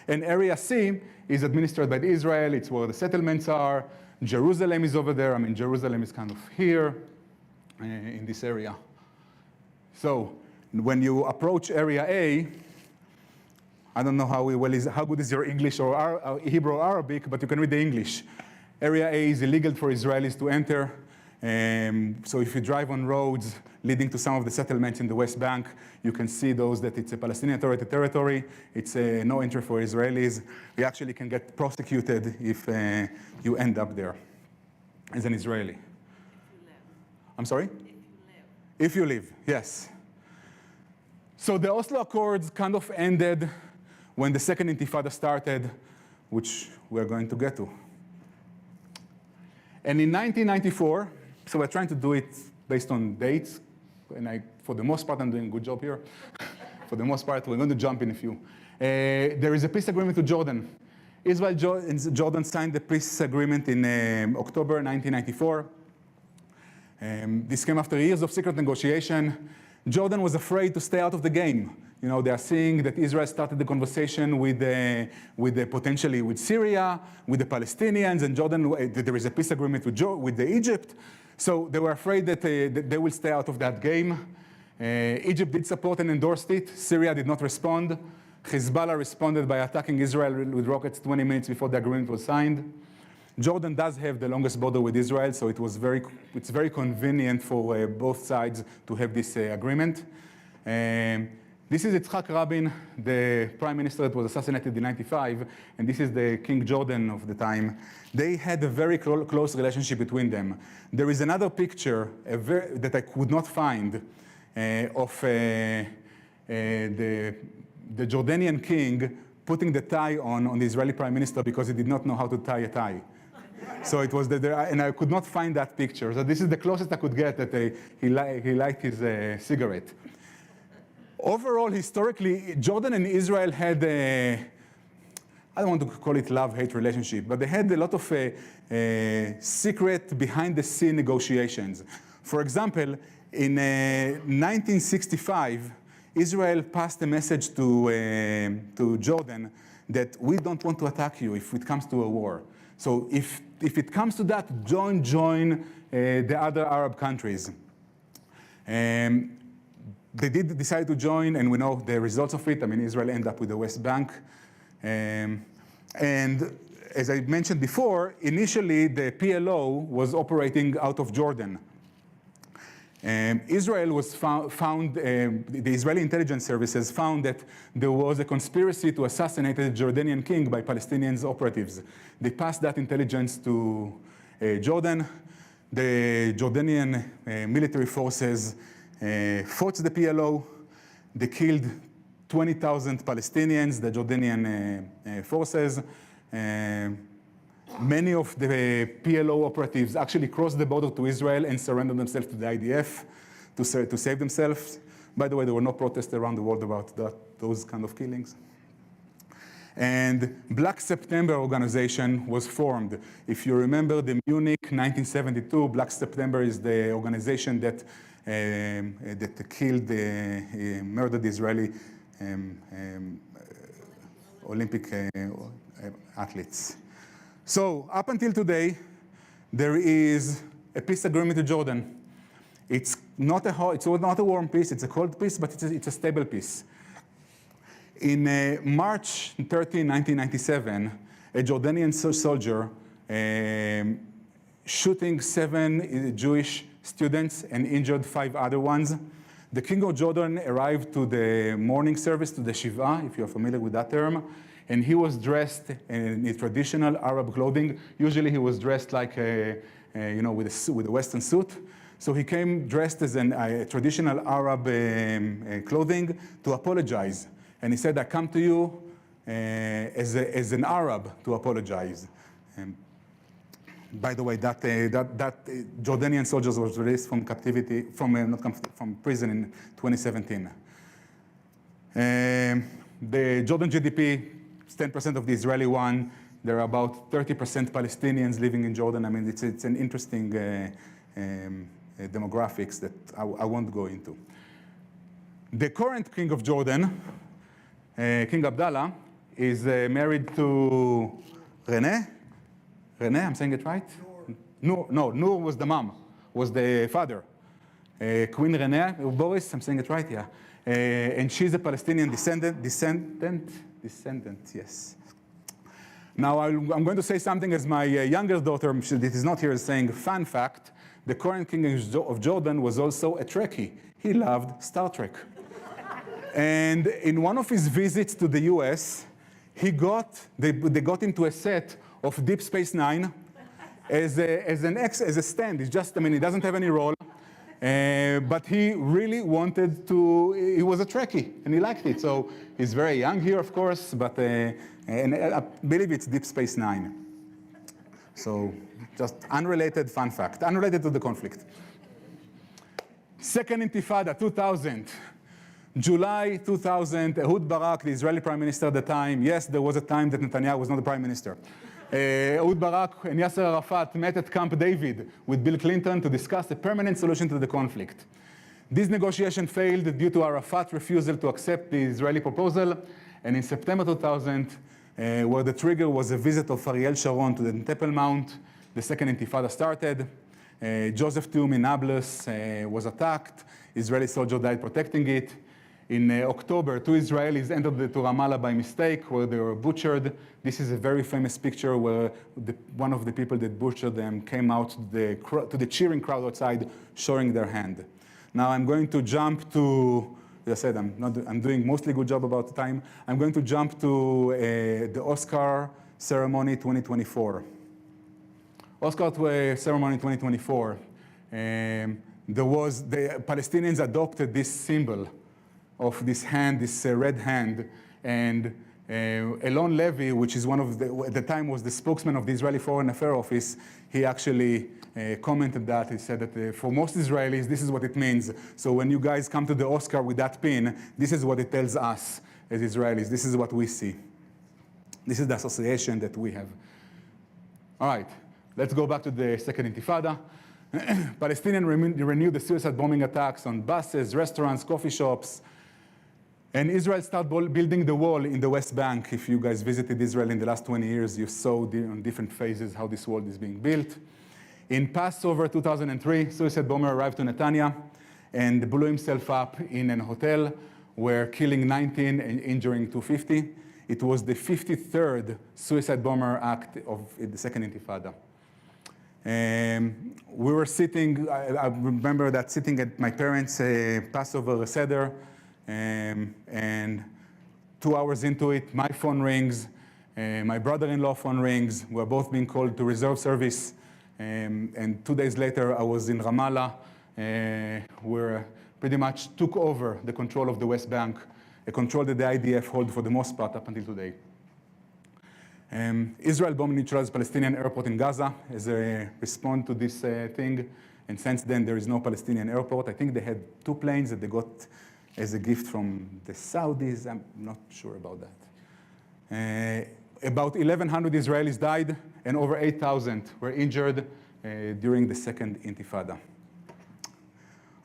And Area C is administered by Israel. It's where the settlements are. Jerusalem is over there. I mean, Jerusalem is kind of here in this area. So when you approach Area A, I don't know how good is your English or Hebrew or Arabic, but you can read the English. Area A is illegal for Israelis to enter. So if you drive on roads leading to some of the settlements in the West Bank, you can see those that it's a Palestinian Authority territory. It's no entry for Israelis. You actually can get prosecuted if you end up there as an Israeli. I'm sorry? If you live, yes. So the Oslo Accords kind of ended when the Second Intifada started, which we're going to get to. And in 1994, so we're trying to do it based on dates, and for the most part, I'm doing a good job here. For the most part, we're going to jump in a few. There is a peace agreement with Jordan. Israel and Jordan signed the peace agreement in October 1994. This came after years of secret negotiation. Jordan was afraid to stay out of the game. You know, they are seeing that Israel started the conversation with potentially with Syria, with the Palestinians, and Jordan, there is a peace agreement with Egypt. So they were afraid that they will stay out of that game. Egypt did support and endorsed it. Syria did not respond. Hezbollah responded by attacking Israel with rockets 20 minutes before the agreement was signed. Jordan does have the longest border with Israel, so it's very convenient for both sides to have this agreement. This is Yitzhak Rabin, the prime minister that was assassinated in '95, and this is the King Jordan of the time. They had a very close relationship between them. There is another picture that I could not find of the Jordanian king putting the tie on the Israeli prime minister because he did not know how to tie a tie. So it was and I could not find that picture. So this is the closest I could get that he liked his cigarette. Overall, historically, Jordan and Israel had I don't want to call it love-hate relationship, but they had a lot of secret behind-the-scene negotiations. For example, in 1965, Israel passed a message to Jordan that we don't want to attack you if it comes to a war. So if it comes to that, join the other Arab countries. They did decide to join, and we know the results of it. I mean, Israel ended up with the West Bank. And as I mentioned before, initially the PLO was operating out of Jordan. Israel was the Israeli intelligence services found that there was a conspiracy to assassinate the Jordanian king by Palestinian operatives. They passed that intelligence to Jordan. The Jordanian military forces fought the PLO. They killed 20,000 Palestinians, the Jordanian forces. Many of the PLO operatives actually crossed the border to Israel and surrendered themselves to the IDF to save themselves. By the way, there were no protests around the world about those kind of killings. And Black September organization was formed. If you remember the Munich 1972, Black September is the organization that killed, murdered Israeli Olympic athletes. So up until today, there is a peace agreement with Jordan. It's not a warm peace, it's a cold peace, but it's a stable peace. In March 13, 1997, a Jordanian soldier shooting 7 Jewish students and injured 5 other ones. The King of Jordan arrived to the morning service, to the Shiva, if you're familiar with that term, and he was dressed in his traditional Arab clothing. Usually he was dressed like, with a Western suit. So he came dressed as a traditional Arab clothing to apologize. And he said, I come to you as an Arab to apologize. By the way, that Jordanian soldiers was released from captivity, from prison in 2017. The Jordan GDP is 10% of the Israeli one. There are about 30% Palestinians living in Jordan. I mean, it's an interesting demographics that I won't go into. The current king of Jordan, King Abdallah, is married to Renee, I'm saying it right? Noor was the mom, was the father. Queen Renee, Boris, I'm saying it right, yeah. And she's a Palestinian descendant, yes. Now I'm going to say something as my younger daughter, that is not here, is saying, fun fact, the current king of Jordan was also a Trekkie. He loved Star Trek. And in one of his visits to the US, they got into a set of Deep Space Nine as a stand. It's just, I mean, he doesn't have any role. But he really wanted to, he was a Trekkie, and he liked it. So he's very young here, of course, but and I believe it's Deep Space Nine. So just unrelated fun fact, unrelated to the conflict. Second Intifada, 2000. July 2000, Ehud Barak, the Israeli prime minister at the time. Yes, there was a time that Netanyahu was not the prime minister. Ehud Barak and Yasser Arafat met at Camp David with Bill Clinton to discuss a permanent solution to the conflict. This negotiation failed due to Arafat's refusal to accept the Israeli proposal, and in September 2000, where the trigger was a visit of Ariel Sharon to the Temple Mount, the Second Intifada started. Joseph Tum in Nablus was attacked. Israeli soldier died protecting it. In October, 2 Israelis entered to Ramallah by mistake, where they were butchered. This is a very famous picture where one of the people that butchered them came out to the cheering crowd outside, showing their hand. Now I'm going to jump to, as I said, I'm doing mostly good job about the time. I'm going to jump to the Oscar ceremony 2024. Oscar ceremony 2024. The Palestinians adopted this symbol of this hand, this red hand, and Elon Levy, which is one of at the time was the spokesman of the Israeli Foreign Affairs Office, he actually commented that. He said that for most Israelis, this is what it means. So when you guys come to the Oscar with that pin, this is what it tells us as Israelis. This is what we see. This is the association that we have. All right, let's go back to the Second Intifada. Palestinians renewed the suicide bombing attacks on buses, restaurants, coffee shops. And Israel started building the wall in the West Bank. If you guys visited Israel in the last 20 years, you saw on different phases how this wall is being built. In Passover 2003, suicide bomber arrived to Netanya and blew himself up in a hotel, where killing 19 and injuring 250. It was the 53rd suicide bomber act of the Second Intifada. We were sitting, I remember that sitting at my parents' Passover Seder, and 2 hours into it, my phone rings, my brother-in-law phone rings. We're both being called to reserve service. And 2 days later, I was in Ramallah, where pretty much took over the control of the West Bank, a control that the IDF hold for the most part up until today. Israel bombed neutralized Palestinian airport in Gaza as a response to this thing. And since then, there is no Palestinian airport. I think they had 2 planes that they got as a gift from the Saudis. I'm not sure about that. About 1,100 Israelis died, and over 8,000 were injured during the Second Intifada.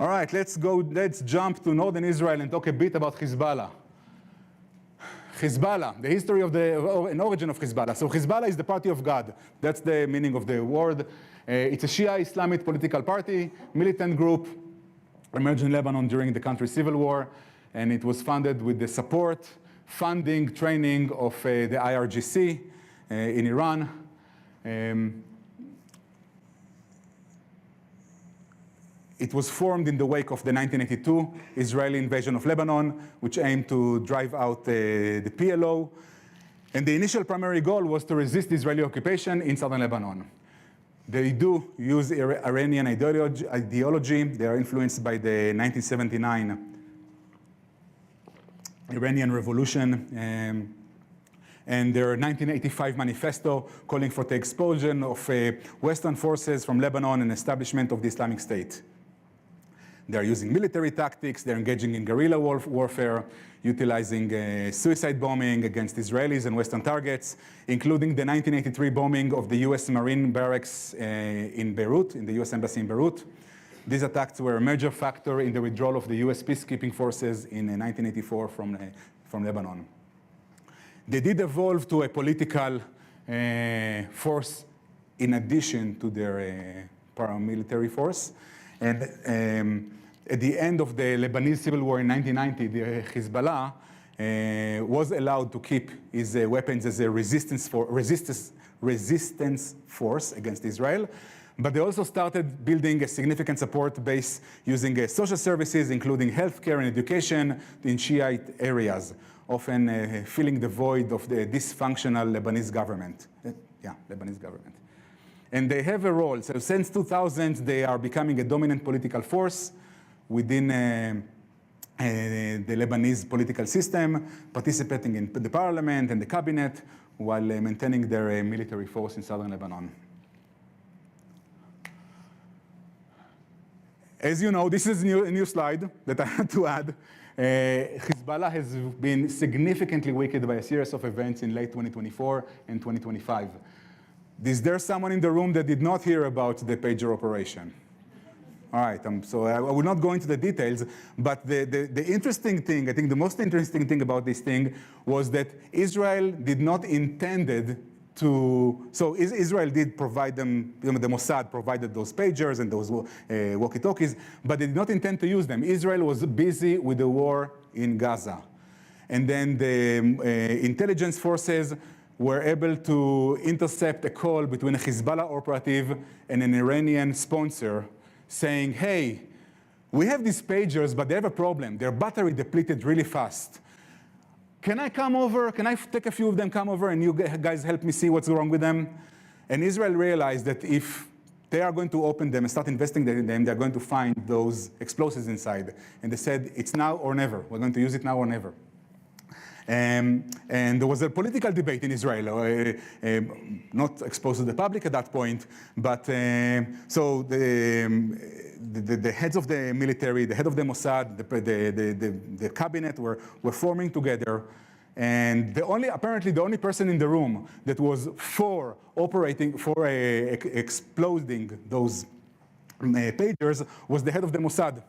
All right, let's jump to northern Israel and talk a bit about Hezbollah. Hezbollah, the history of an origin of Hezbollah. So Hezbollah is the party of God. That's the meaning of the word. It's a Shia Islamic political party, militant group, emerged in Lebanon during the country's civil war, and it was funded with the support, funding, training of the IRGC in Iran. It was formed in the wake of the 1982 Israeli invasion of Lebanon, which aimed to drive out the PLO. And the initial primary goal was to resist Israeli occupation in southern Lebanon. They do use Iranian ideology. They are influenced by the 1979 Iranian Revolution and their 1985 manifesto calling for the expulsion of Western forces from Lebanon and establishment of the Islamic State. They're using military tactics. They're engaging in guerrilla warfare, utilizing suicide bombing against Israelis and Western targets, including the 1983 bombing of the US Marine barracks in Beirut, in the US Embassy in Beirut. These attacks were a major factor in the withdrawal of the US peacekeeping forces in 1984 from Lebanon. They did evolve to a political force in addition to their paramilitary force. And at the end of the Lebanese civil war in 1990, the Hezbollah was allowed to keep his weapons as a resistance force against Israel. But they also started building a significant support base using social services, including healthcare and education in Shiite areas, often filling the void of the dysfunctional Lebanese government. Lebanese government. And they have a role. So since 2000, they are becoming a dominant political force within the Lebanese political system, participating in the parliament and the cabinet while maintaining their military force in southern Lebanon. As you know, this is a new slide that I had to add. Hezbollah has been significantly weakened by a series of events in late 2024 and 2025. Is there someone in the room that did not hear about the pager operation? All right, so I will not go into the details, but the interesting thing, I think the most interesting thing about this thing was that Israel did not intended to, so Israel did provide them, the Mossad provided those pagers and those walkie-talkies, but they did not intend to use them. Israel was busy with the war in Gaza. And then the intelligence forces were able to intercept a call between a Hezbollah operative and an Iranian sponsor saying, hey, we have these pagers, but they have a problem. Their battery depleted really fast. Can I come over? Can I take a few of them, come over, and you guys help me see what's wrong with them? And Israel realized that if they are going to open them and start investigating them, they're going to find those explosives inside. And they said, it's now or never. We're going to use it now or never. And there was a political debate in Israel, not exposed to the public at that point, but so the heads of the military, the head of the Mossad, the cabinet were forming together, and apparently the only person in the room that was for exploding those pagers was the head of the Mossad.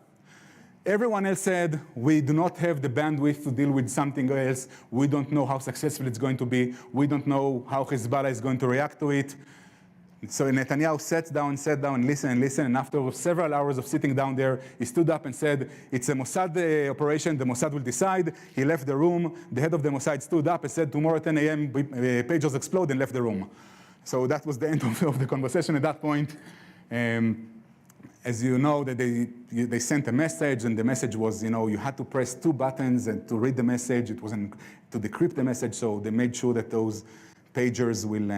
Everyone else said, we do not have the bandwidth to deal with something else. We don't know how successful it's going to be. We don't know how Hezbollah is going to react to it. So Netanyahu sat down, listened, and after several hours of sitting down there, he stood up and said, it's a Mossad operation, the Mossad will decide. He left the room. The head of the Mossad stood up and said, tomorrow at 10 a.m., pagers explode, and left the room. So that was the end of the conversation at that point. As you know, that they sent a message, and the message was, you had to press 2 buttons and to read the message. It wasn't to decrypt the message, so they made sure that those pagers will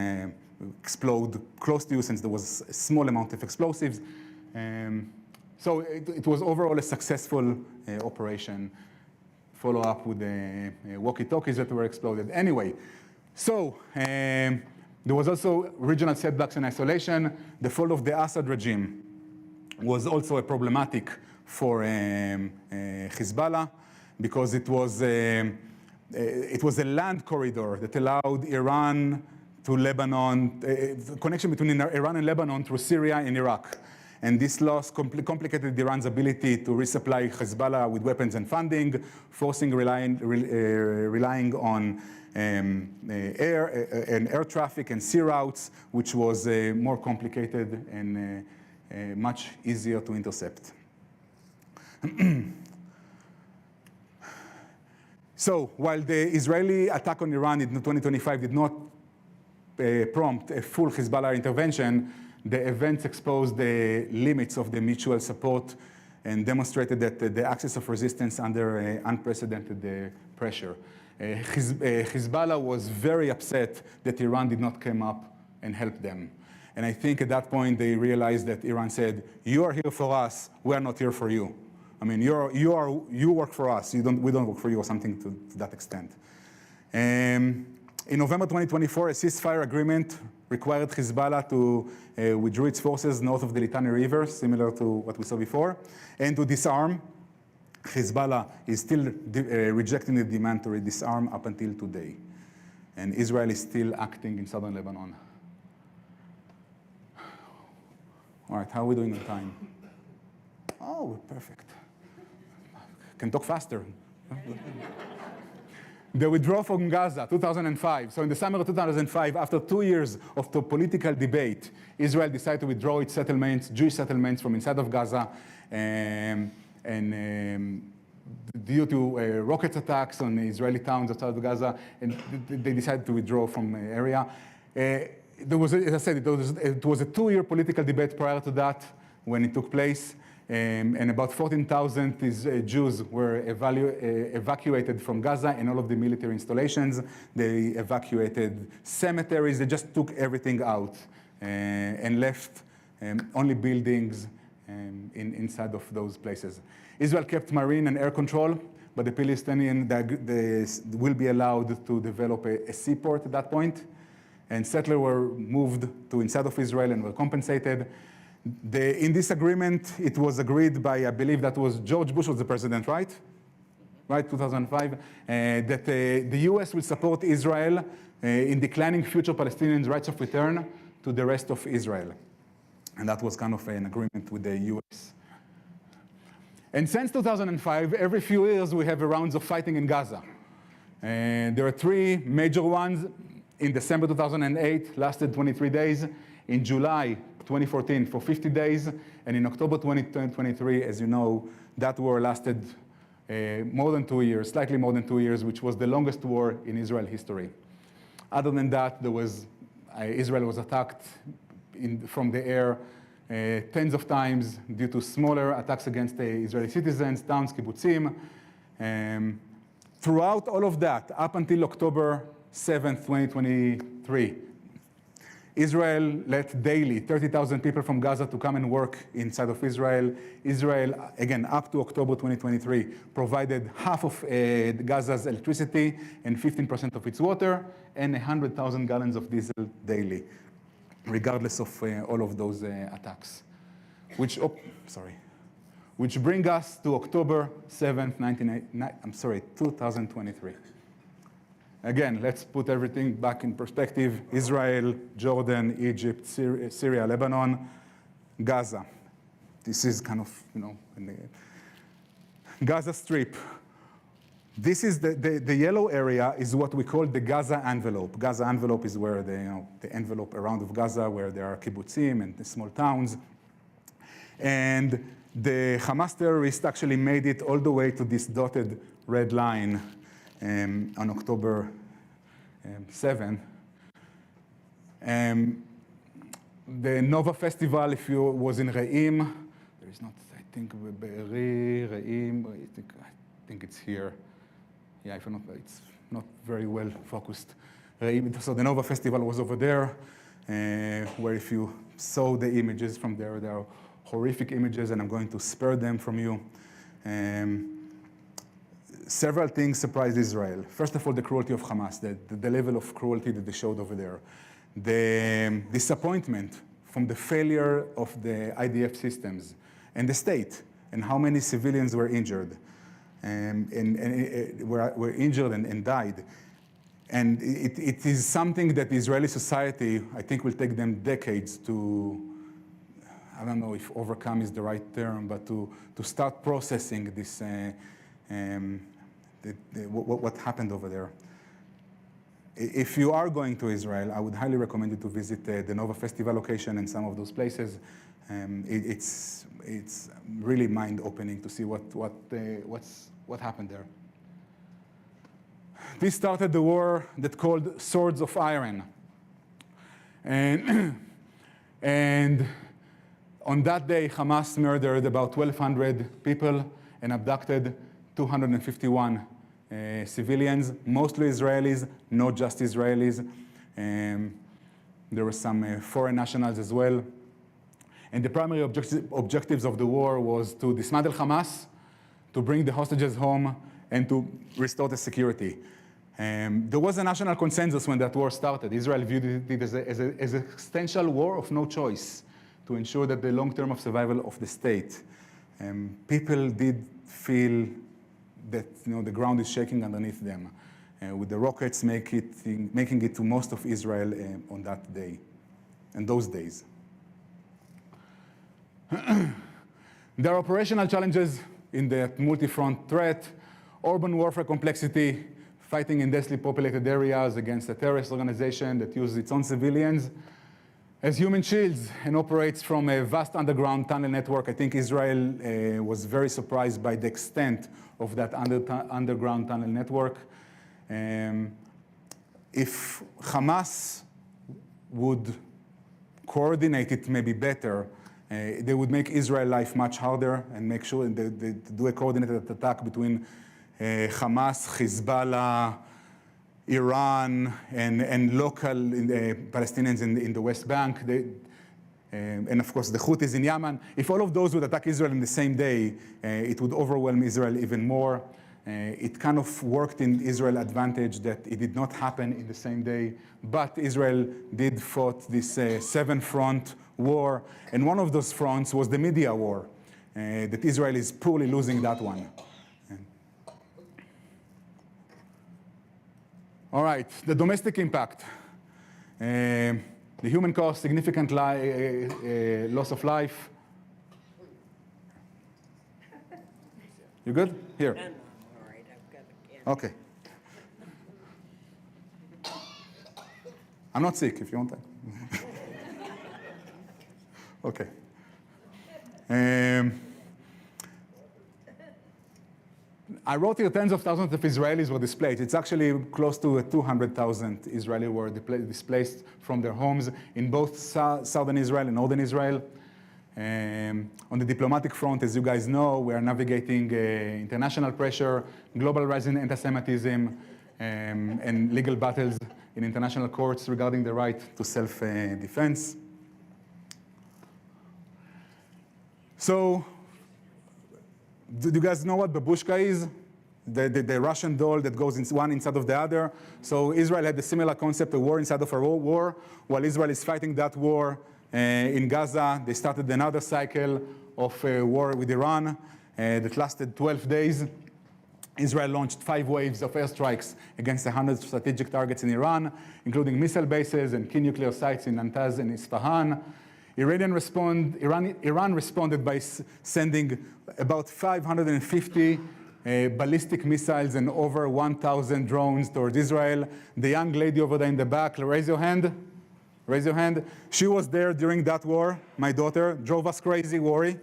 explode close to you, since there was a small amount of explosives. So it was overall a successful operation. Follow up with the walkie-talkies that were exploded. Anyway, so there was also regional setbacks and isolation. The fall of the Assad regime was also a problematic for Hezbollah, because it was a land corridor that allowed Iran to Lebanon, connection between Iran and Lebanon through Syria and Iraq. And this loss complicated Iran's ability to resupply Hezbollah with weapons and funding, forcing relying on air traffic and sea routes, which was more complicated and much easier to intercept. So while the Israeli attack on Iran in 2025 did not prompt a full Hezbollah intervention, the events exposed the limits of the mutual support and demonstrated that the axis of resistance under unprecedented pressure. Hezbollah was very upset that Iran did not come up and help them. And I think at that point they realized that Iran said, you are here for us, we are not here for you. I mean, you work for us, we don't work for you, or something to that extent. In November 2024, a ceasefire agreement required Hezbollah to withdraw its forces north of the Litani River, similar to what we saw before, and to disarm. Hezbollah is still rejecting the demand to disarm up until today. And Israel is still acting in southern Lebanon. All right, how are we doing on time? Oh, perfect. Can talk faster. The withdrawal from Gaza, 2005. So in the summer of 2005, after 2 years of the political debate, Israel decided to withdraw its settlements, Jewish settlements, from inside of Gaza, and due to rocket attacks on Israeli towns outside of Gaza, and they decided to withdraw from the area. There was, as I said, it was a 2-year political debate prior to that when it took place, and about 14,000 Jews were evacuated from Gaza and all of the military installations. They evacuated cemeteries. They just took everything out and left only buildings inside of those places. Israel kept marine and air control, but the Palestinians will be allowed to develop a seaport at that point. And settlers were moved to inside of Israel and were compensated. In this agreement, it was agreed by, I believe that was George Bush was the president, right? Right, 2005, that the US will support Israel in declining future Palestinians' rights of return to the rest of Israel. And that was kind of an agreement with the US. And since 2005, every few years we have rounds of fighting in Gaza. And there are three major ones. In December 2008, lasted 23 days. In July 2014, for 50 days. And in October 2023, as you know, that war lasted more than 2 years, slightly more than 2 years, which was the longest war in Israel history. Other than that, Israel was attacked from the air tens of times due to smaller attacks against the Israeli citizens, towns, kibbutzim. Throughout all of that, up until October 7th, 2023, Israel let daily 30,000 people from Gaza to come and work inside of Israel. Israel, again, up to October 2023, provided half of Gaza's electricity and 15% of its water and 100,000 gallons of diesel daily, regardless of all of those attacks. Which bring us to October 7th, 2023. Again, let's put everything back in perspective. Israel, Jordan, Egypt, Syria, Lebanon, Gaza. This is kind of, in the Gaza Strip. This is the yellow area is what we call the Gaza envelope. Gaza envelope is where the envelope around of Gaza, where there are kibbutzim and the small towns. And the Hamas terrorists actually made it all the way to this dotted red line on October 7. The Nova Festival, if you was in Re'im, there is not, I think, Re'im, I think it's here. Yeah, if I'm not, it's not very well focused. So the Nova Festival was over there, where if you saw the images from there, there are horrific images, and I'm going to spare them from you. Several things surprised Israel. First of all, the cruelty of Hamas, the level of cruelty that they showed over there. The disappointment from the failure of the IDF systems and the state, and how many civilians were injured, were injured and died. And it is something that the Israeli society, I think, will take them decades to, I don't know if overcome is the right term, but to start processing this, what happened over there. If you are going to Israel, I would highly recommend you to visit the Nova Festival location and some of those places. It's really mind-opening to see what happened there. This started the war that called Swords of Iron. And on that day, Hamas murdered about 1,200 people and abducted 251 civilians, mostly Israelis, not just Israelis. There were some foreign nationals as well. And the primary objectives of the war was to dismantle Hamas, to bring the hostages home, and to restore the security. There was a national consensus when that war started. Israel viewed it as an existential war of no choice to ensure that the long-term of survival of the state. People did feel that the ground is shaking underneath them, with the rockets making it to most of Israel on that day, and those days. There are operational challenges in the multi-front threat, urban warfare complexity, fighting in densely populated areas against a terrorist organization that uses its own civilians as human shields and operates from a vast underground tunnel network. I think Israel was very surprised by the extent of that underground tunnel network. If Hamas would coordinate it maybe better, they would make Israel life much harder and make sure they do a coordinated attack between Hamas, Hezbollah, Iran and local Palestinians in the West Bank, and of course the Houthis in Yemen. If all of those would attack Israel in the same day, it would overwhelm Israel even more. It kind of worked in Israel's advantage that it did not happen in the same day, but Israel did fought this seven-front war, and one of those fronts was the media war, that Israel is poorly losing that one. All right, the domestic impact. The human cost, significant loss of life. You good? Here. I'm all right. I've got a camera. Okay. I'm not sick if you want that. Okay. I wrote here tens of thousands of Israelis were displaced. It's actually close to 200,000 Israelis were displaced from their homes in both southern Israel and northern Israel. On the diplomatic front, as you guys know, we are navigating international pressure, global rising anti-Semitism, and legal battles in international courts regarding the right to self-defense. So, do you guys know what babushka is? The Russian doll that goes one inside of the other. So Israel had a similar concept, a war inside of a war. While Israel is fighting that war in Gaza, they started another cycle of war with Iran that lasted 12 days. Israel launched 5 waves of airstrikes against 100 strategic targets in Iran, including missile bases and key nuclear sites in Natanz and Isfahan. Iran responded by sending about 550 ballistic missiles and over 1,000 drones towards Israel. The young lady over there in the back, raise your hand. Raise your hand. She was there during that war. My daughter drove us crazy, worry.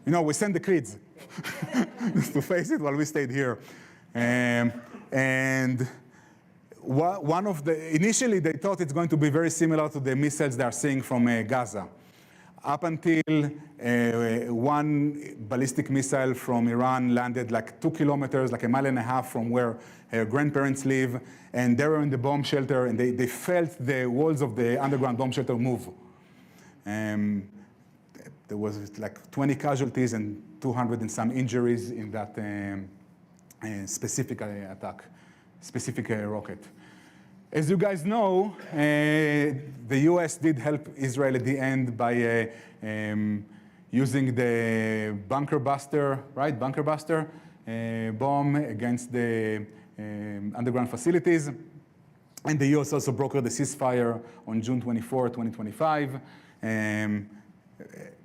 You know, we sent the kids to face it while we stayed here. And one of the, initially they thought it's going to be very similar to the missiles they are seeing from Gaza. Up until one ballistic missile from Iran landed like 2 kilometers, like 1.5 miles from where her grandparents live, and they were in the bomb shelter, and they felt the walls of the underground bomb shelter move. There was like 20 casualties and 200 and some injuries in that specific attack, specific rocket. As you guys know, the US did help Israel at the end by using the bunker buster, right? Bunker buster bomb against the underground facilities. And the US also brokered the ceasefire on June 24, 2025.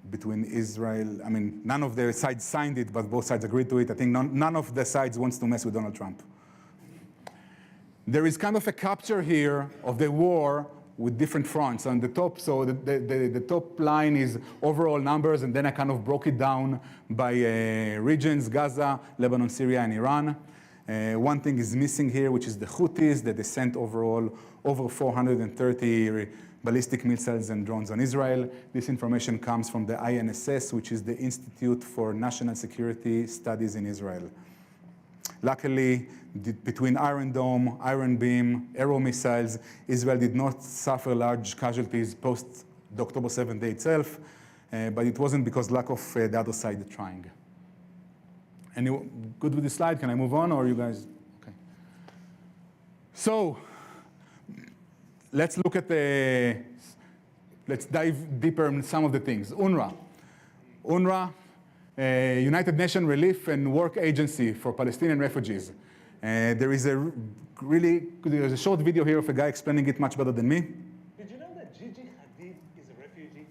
Between Israel, I mean, none of the sides signed it, but both sides agreed to it. I think none of the sides wants to mess with Donald Trump. There is kind of a capture here of the war with different fronts on the top. So the top line is overall numbers, and then I kind of broke it down by regions: Gaza, Lebanon, Syria, and Iran. One thing is missing here, which is the Houthis, that they sent overall over 430 ballistic missiles and drones on Israel. This information comes from the INSS, which is the Institute for National Security Studies in Israel. Luckily, between Iron Dome, Iron Beam, Arrow missiles, Israel did not suffer large casualties post the October 7th day itself, but it wasn't because lack of the other side trying. Any good with this slide? Can I move on, or you guys? Okay. So, let's look at let's dive deeper in some of the things. UNRWA. UNRWA, United Nations Relief and Work Agency for Palestinian Refugees. There is a short video here of a guy explaining it much better than me. Did you know that Gigi Hadid is a refugee?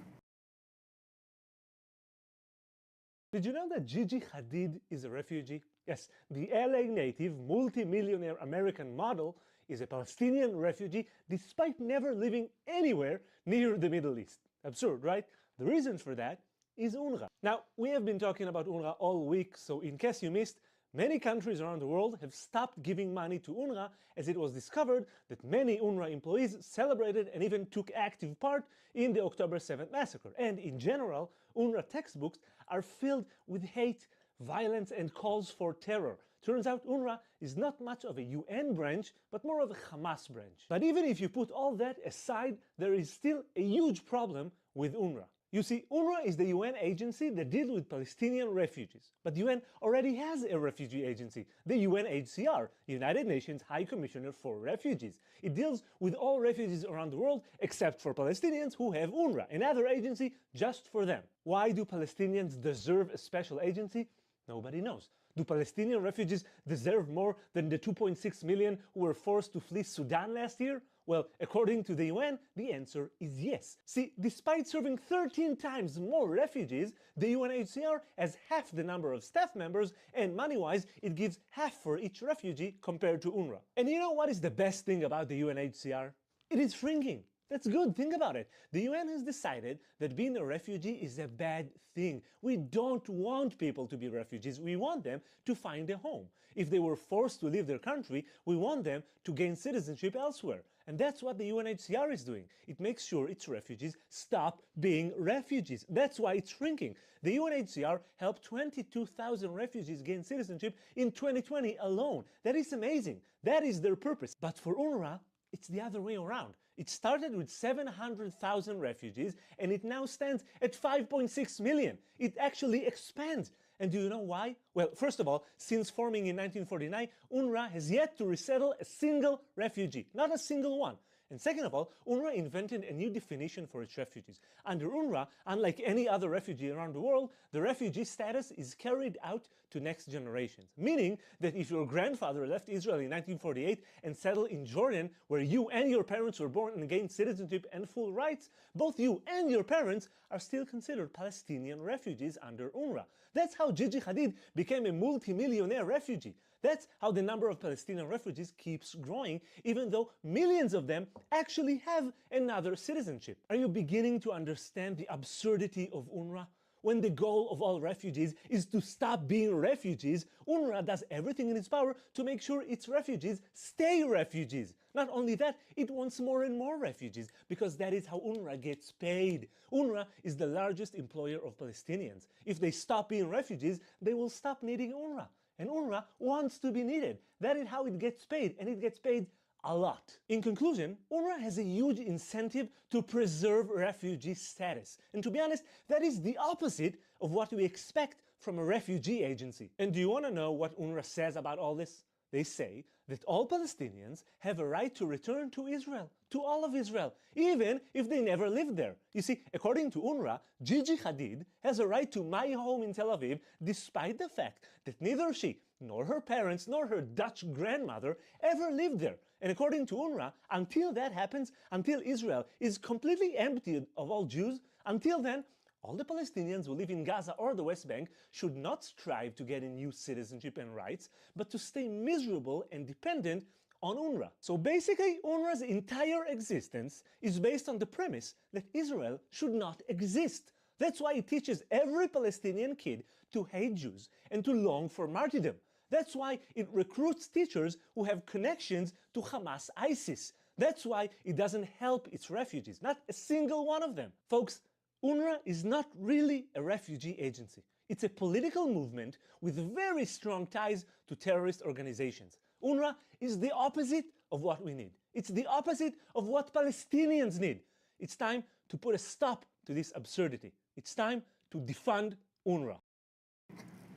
Did you know that Gigi Hadid is a refugee? Yes, the LA native, multi-millionaire American model is a Palestinian refugee despite never living anywhere near the Middle East. Absurd, right? The reason for that is UNRWA. Now, we have been talking about UNRWA all week, so in case you missed, many countries around the world have stopped giving money to UNRWA as it was discovered that many UNRWA employees celebrated and even took active part in the October 7th massacre. And in general, UNRWA textbooks are filled with hate, violence, and calls for terror. Turns out UNRWA is not much of a UN branch, but more of a Hamas branch. But even if you put all that aside, there is still a huge problem with UNRWA. You see, UNRWA is the UN agency that deals with Palestinian refugees. But the UN already has a refugee agency, the UNHCR, United Nations High Commissioner for Refugees. It deals with all refugees around the world except for Palestinians who have UNRWA, another agency just for them. Why do Palestinians deserve a special agency? Nobody knows. Do Palestinian refugees deserve more than the 2.6 million who were forced to flee Sudan last year? Well, according to the UN, the answer is yes. See, despite serving 13 times more refugees, the UNHCR has half the number of staff members, and money-wise, it gives half for each refugee compared to UNRWA. And you know what is the best thing about the UNHCR? It is shrinking. That's good, think about it. The UN has decided that being a refugee is a bad thing. We don't want people to be refugees, we want them to find a home. If they were forced to leave their country, we want them to gain citizenship elsewhere. And that's what the UNHCR is doing. It makes sure its refugees stop being refugees. That's why it's shrinking. The UNHCR helped 22,000 refugees gain citizenship in 2020 alone. That is amazing. That is their purpose. But for UNRWA, it's the other way around. It started with 700,000 refugees and it now stands at 5.6 million. It actually expands. And do you know why? Well, first of all, since forming in 1949, UNRWA has yet to resettle a single refugee, not a single one. And second of all, UNRWA invented a new definition for its refugees. Under UNRWA, unlike any other refugee around the world, the refugee status is carried out to next generations. Meaning that if your grandfather left Israel in 1948 and settled in Jordan, where you and your parents were born and gained citizenship and full rights, both you and your parents are still considered Palestinian refugees under UNRWA. That's how Gigi Hadid became a multi-millionaire refugee. That's how the number of Palestinian refugees keeps growing, even though millions of them actually have another citizenship. Are you beginning to understand the absurdity of UNRWA? When the goal of all refugees is to stop being refugees, UNRWA does everything in its power to make sure its refugees stay refugees. Not only that, it wants more and more refugees, because that is how UNRWA gets paid. UNRWA is the largest employer of Palestinians. If they stop being refugees, they will stop needing UNRWA. And UNRWA wants to be needed. That is how it gets paid, and it gets paid a lot. In conclusion, UNRWA has a huge incentive to preserve refugee status. And to be honest, that is the opposite of what we expect from a refugee agency. And do you want to know what UNRWA says about all this? They say that all Palestinians have a right to return to Israel, to all of Israel, even if they never lived there. You see, according to UNRWA, Gigi Hadid has a right to my home in Tel Aviv, despite the fact that neither she, nor her parents, nor her Dutch grandmother ever lived there. And according to UNRWA, until that happens, until Israel is completely emptied of all Jews, until then, all the Palestinians who live in Gaza or the West Bank should not strive to get a new citizenship and rights, but to stay miserable and dependent on UNRWA. So basically, UNRWA's entire existence is based on the premise that Israel should not exist. That's why it teaches every Palestinian kid to hate Jews and to long for martyrdom. That's why it recruits teachers who have connections to Hamas ISIS. That's why it doesn't help its refugees, not a single one of them. Folks, UNRWA is not really a refugee agency. It's a political movement with very strong ties to terrorist organizations. UNRWA is the opposite of what we need. It's the opposite of what Palestinians need. It's time to put a stop to this absurdity. It's time to defund UNRWA.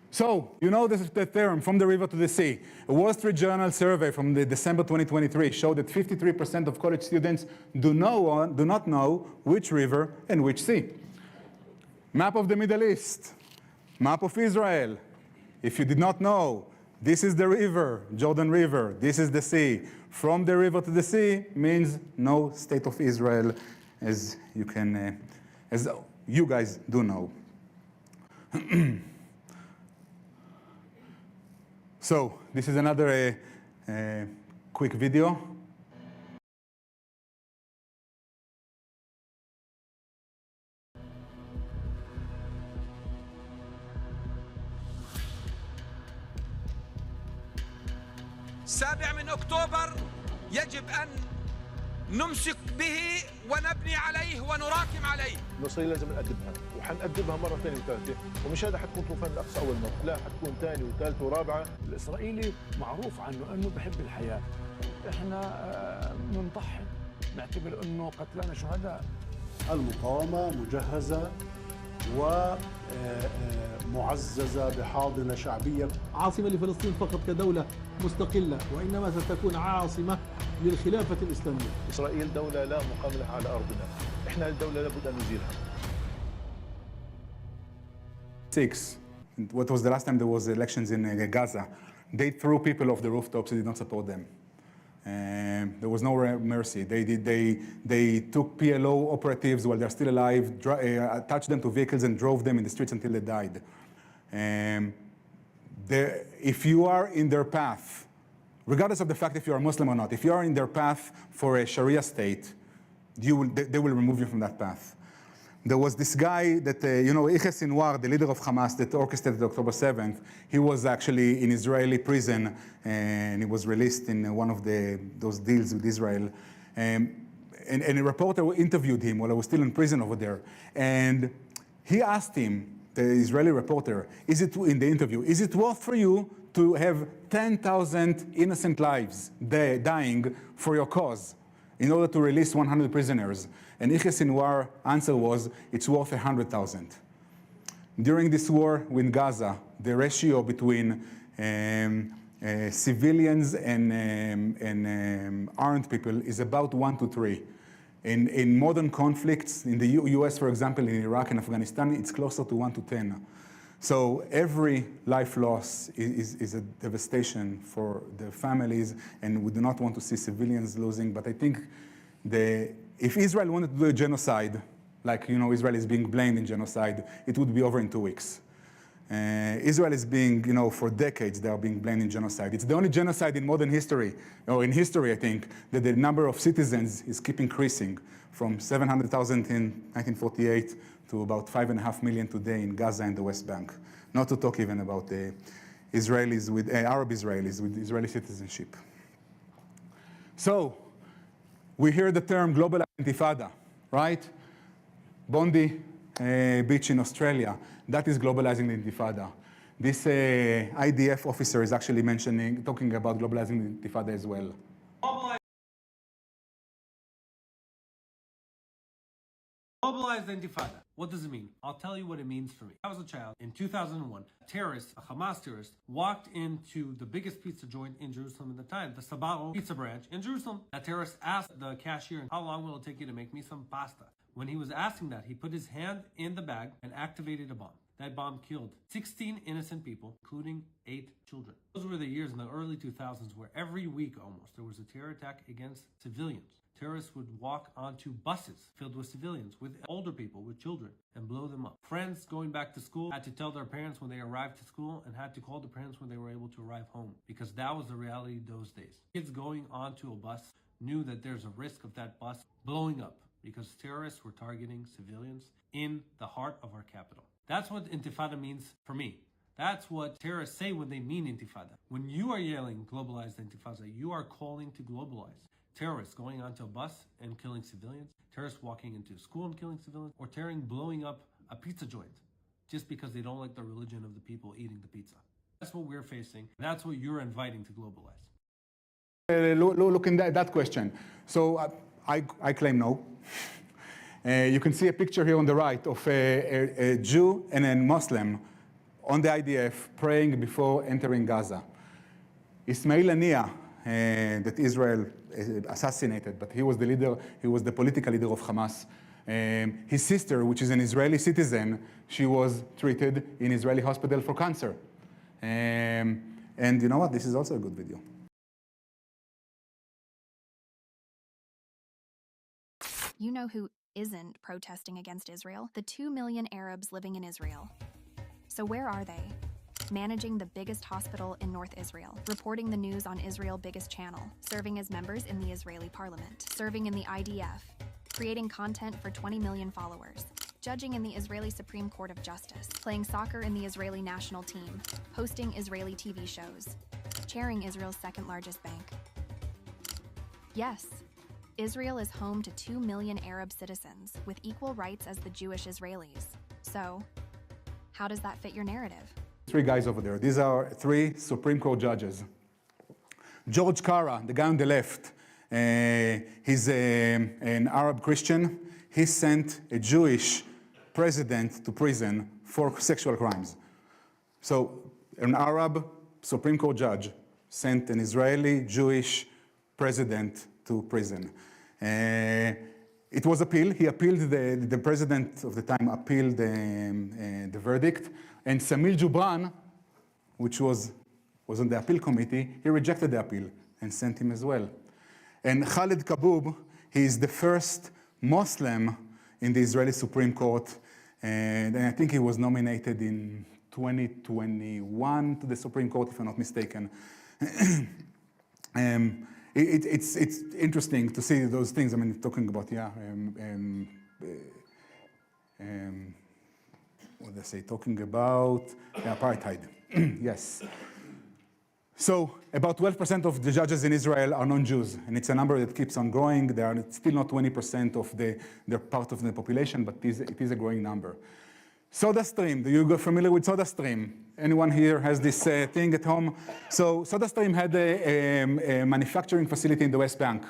So, you know the term, from the river to the sea. A Wall Street Journal survey from December 2023 showed that 53% of college students do not know which river and which sea. Map of the Middle East, map of Israel. If you did not know, this is the river, Jordan River, this is the sea. From the river to the sea means no state of Israel, as you guys do know. So, this is another quick video. السابع من أكتوبر يجب أن نمسك به ونبني عليه ونراكم عليه. الإسرائيل لازم نقدمها وحنقدمها مرة ثانية وثالثة، ومش هذا حتكون طوفان الأقصى أول مرة، لا حتكون ثانية وثالثة ورابعة. الإسرائيلي معروف عنه أنه بحب الحياة، إحنا بنضحي نعتبر أنه قتلانا شهداء. المقاومة مجهزة ومعززة بحاضنة شعبية. عاصمة لفلسطين فقط كدولة مستقلة، وإنما ستكون عاصمة للخلافة الإسلامية. إسرائيل دولة لا مقام لها على أرضنا، إحنا الدولة لابد أن نزيلها. 6. What was the last time there was elections in Gaza? They threw people off the rooftops and did not support them. There was no mercy. They took PLO operatives while they're still alive, attached them to vehicles and drove them in the streets until they died. If you are in their path, regardless of the fact if you are Muslim or not, if you are in their path for a Sharia state, they will remove you from that path. There was this guy that, Yahya Sinwar, the leader of Hamas that orchestrated October 7th, he was actually in Israeli prison and he was released in one of those deals with Israel. And a reporter interviewed him while I was still in prison over there. And he asked him, the Israeli reporter, in the interview, is it worth for you to have 10,000 innocent lives dying for your cause in order to release 100 prisoners? And Yahya Sinwar's answer was, it's worth 100,000. During this war with Gaza, the ratio between civilians and armed people is about 1 to 3. In modern conflicts, in the US, for example, in Iraq and Afghanistan, it's closer to 1 to 10. So every life loss is a devastation for the families, and we do not want to see civilians losing. But I think if Israel wanted to do a genocide, like Israel is being blamed in genocide, it would be over in 2 weeks. Israel is being, for decades they are being blamed in genocide. It's the only genocide in modern history, or in history, I think, that the number of citizens is keep increasing from 700,000 in 1948 to about 5.5 million today in Gaza and the West Bank. Not to talk even about the Israelis with Arab Israelis with Israeli citizenship. So we hear the term global intifada, right? Bondi Beach in Australia, that is globalizing the intifada. This IDF officer is actually talking about globalizing the intifada as well. Globalized intifada. What does it mean? I'll tell you what it means for me. I was a child. In 2001, a terrorist, a Hamas terrorist, walked into the biggest pizza joint in Jerusalem at the time, the Sabao pizza branch in Jerusalem. That terrorist asked the cashier, how long will it take you to make me some pasta? When he was asking that, he put his hand in the bag and activated a bomb. That bomb killed 16 innocent people, including 8 children. Those were the years in the early 2000s where every week almost there was a terror attack against civilians. Terrorists would walk onto buses filled with civilians, with older people, with children, and blow them up. Friends going back to school had to tell their parents when they arrived to school and had to call the parents when they were able to arrive home, because that was the reality those days. Kids going onto a bus knew that there's a risk of that bus blowing up because terrorists were targeting civilians in the heart of our capital. That's what intifada means for me. That's what terrorists say when they mean intifada. When you are yelling globalized intifada, you are calling to globalize. Terrorists going onto a bus and killing civilians, terrorists walking into a school and killing civilians, or blowing up a pizza joint just because they don't like the religion of the people eating the pizza. That's what we're facing. That's what you're inviting to globalize. Look in that question. So I claim no. You can see a picture here on the right of a Jew and a Muslim on the IDF praying before entering Gaza. Ismail Haniyeh, that Israel assassinated, but he was the leader, he was the political leader of Hamas. His sister, which is an Israeli citizen, she was treated in Israeli hospital for cancer. And you know what? This is also a good video. You know who isn't protesting against Israel? The 2 million Arabs living in Israel. So where are they? Managing the biggest hospital in North Israel, reporting the news on Israel's biggest channel, serving as members in the Israeli parliament, serving in the IDF, creating content for 20 million followers, judging in the Israeli Supreme Court of Justice, playing soccer in the Israeli national team, hosting Israeli TV shows, chairing Israel's second largest bank. Yes, Israel is home to 2 million Arab citizens with equal rights as the Jewish Israelis. So, how does that fit your narrative? Three guys over there. These are three Supreme Court judges. George Kara, the guy on the left, he's an Arab Christian. He sent a Jewish president to prison for sexual crimes. So an Arab Supreme Court judge sent an Israeli Jewish president to prison. It was appealed. He appealed, the president of the time appealed the verdict. And Samir Jubran, which was on the appeal committee, he rejected the appeal and sent him as well. And Khaled Kaboub, he is the first Muslim in the Israeli Supreme Court. And I think he was nominated in 2021 to the Supreme Court, if I'm not mistaken. It's interesting to see those things. I mean, talking about, what did I say? Talking about apartheid. Yes. So about 12% of the judges in Israel are non-Jews, and it's a number that keeps on growing. They are still not 20% of their part of the population, but it is a growing number. SodaStream, do you go familiar with SodaStream? Anyone here has this thing at home? So SodaStream had a manufacturing facility in the West Bank.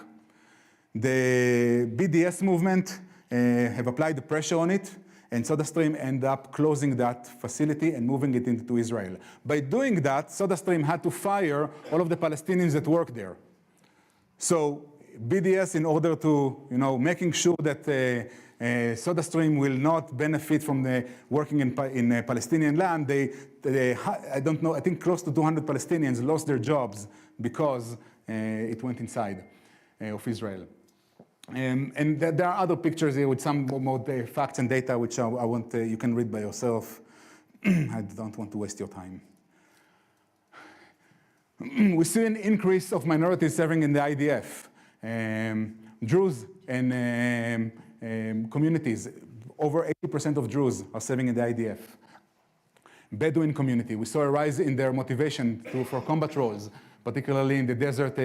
The BDS movement have applied the pressure on it, and SodaStream ended up closing that facility and moving it into Israel. By doing that, SodaStream had to fire all of the Palestinians that work there. So BDS, in order to, making sure that SodaStream will not benefit from the working in Palestinian land, I don't know, I think close to 200 Palestinians lost their jobs because it went inside of Israel. And there are other pictures here with some more facts and data, which I want you can read by yourself. I don't want to waste your time. We see an increase of minorities serving in the IDF. Druze and communities, over 80% of Druze are serving in the IDF. Bedouin community, we saw a rise in their motivation for combat roles, particularly in the desert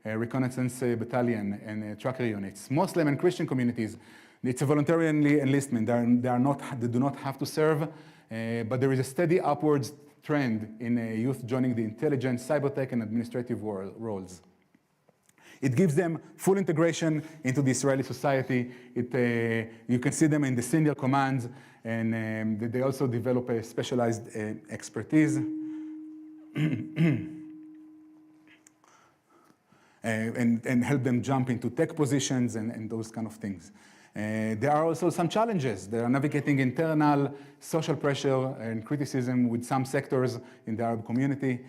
reconnaissance battalion and tracker units. Muslim and Christian communities, it's a voluntary enlistment. They do not have to serve, but there is a steady upwards trend in youth joining the intelligence, cybertech, and administrative roles. It gives them full integration into the Israeli society. You can see them in the senior commands, and they also develop a specialized expertise. And help them jump into tech positions and those kind of things. There are also some challenges. They are navigating internal social pressure and criticism with some sectors in the Arab community,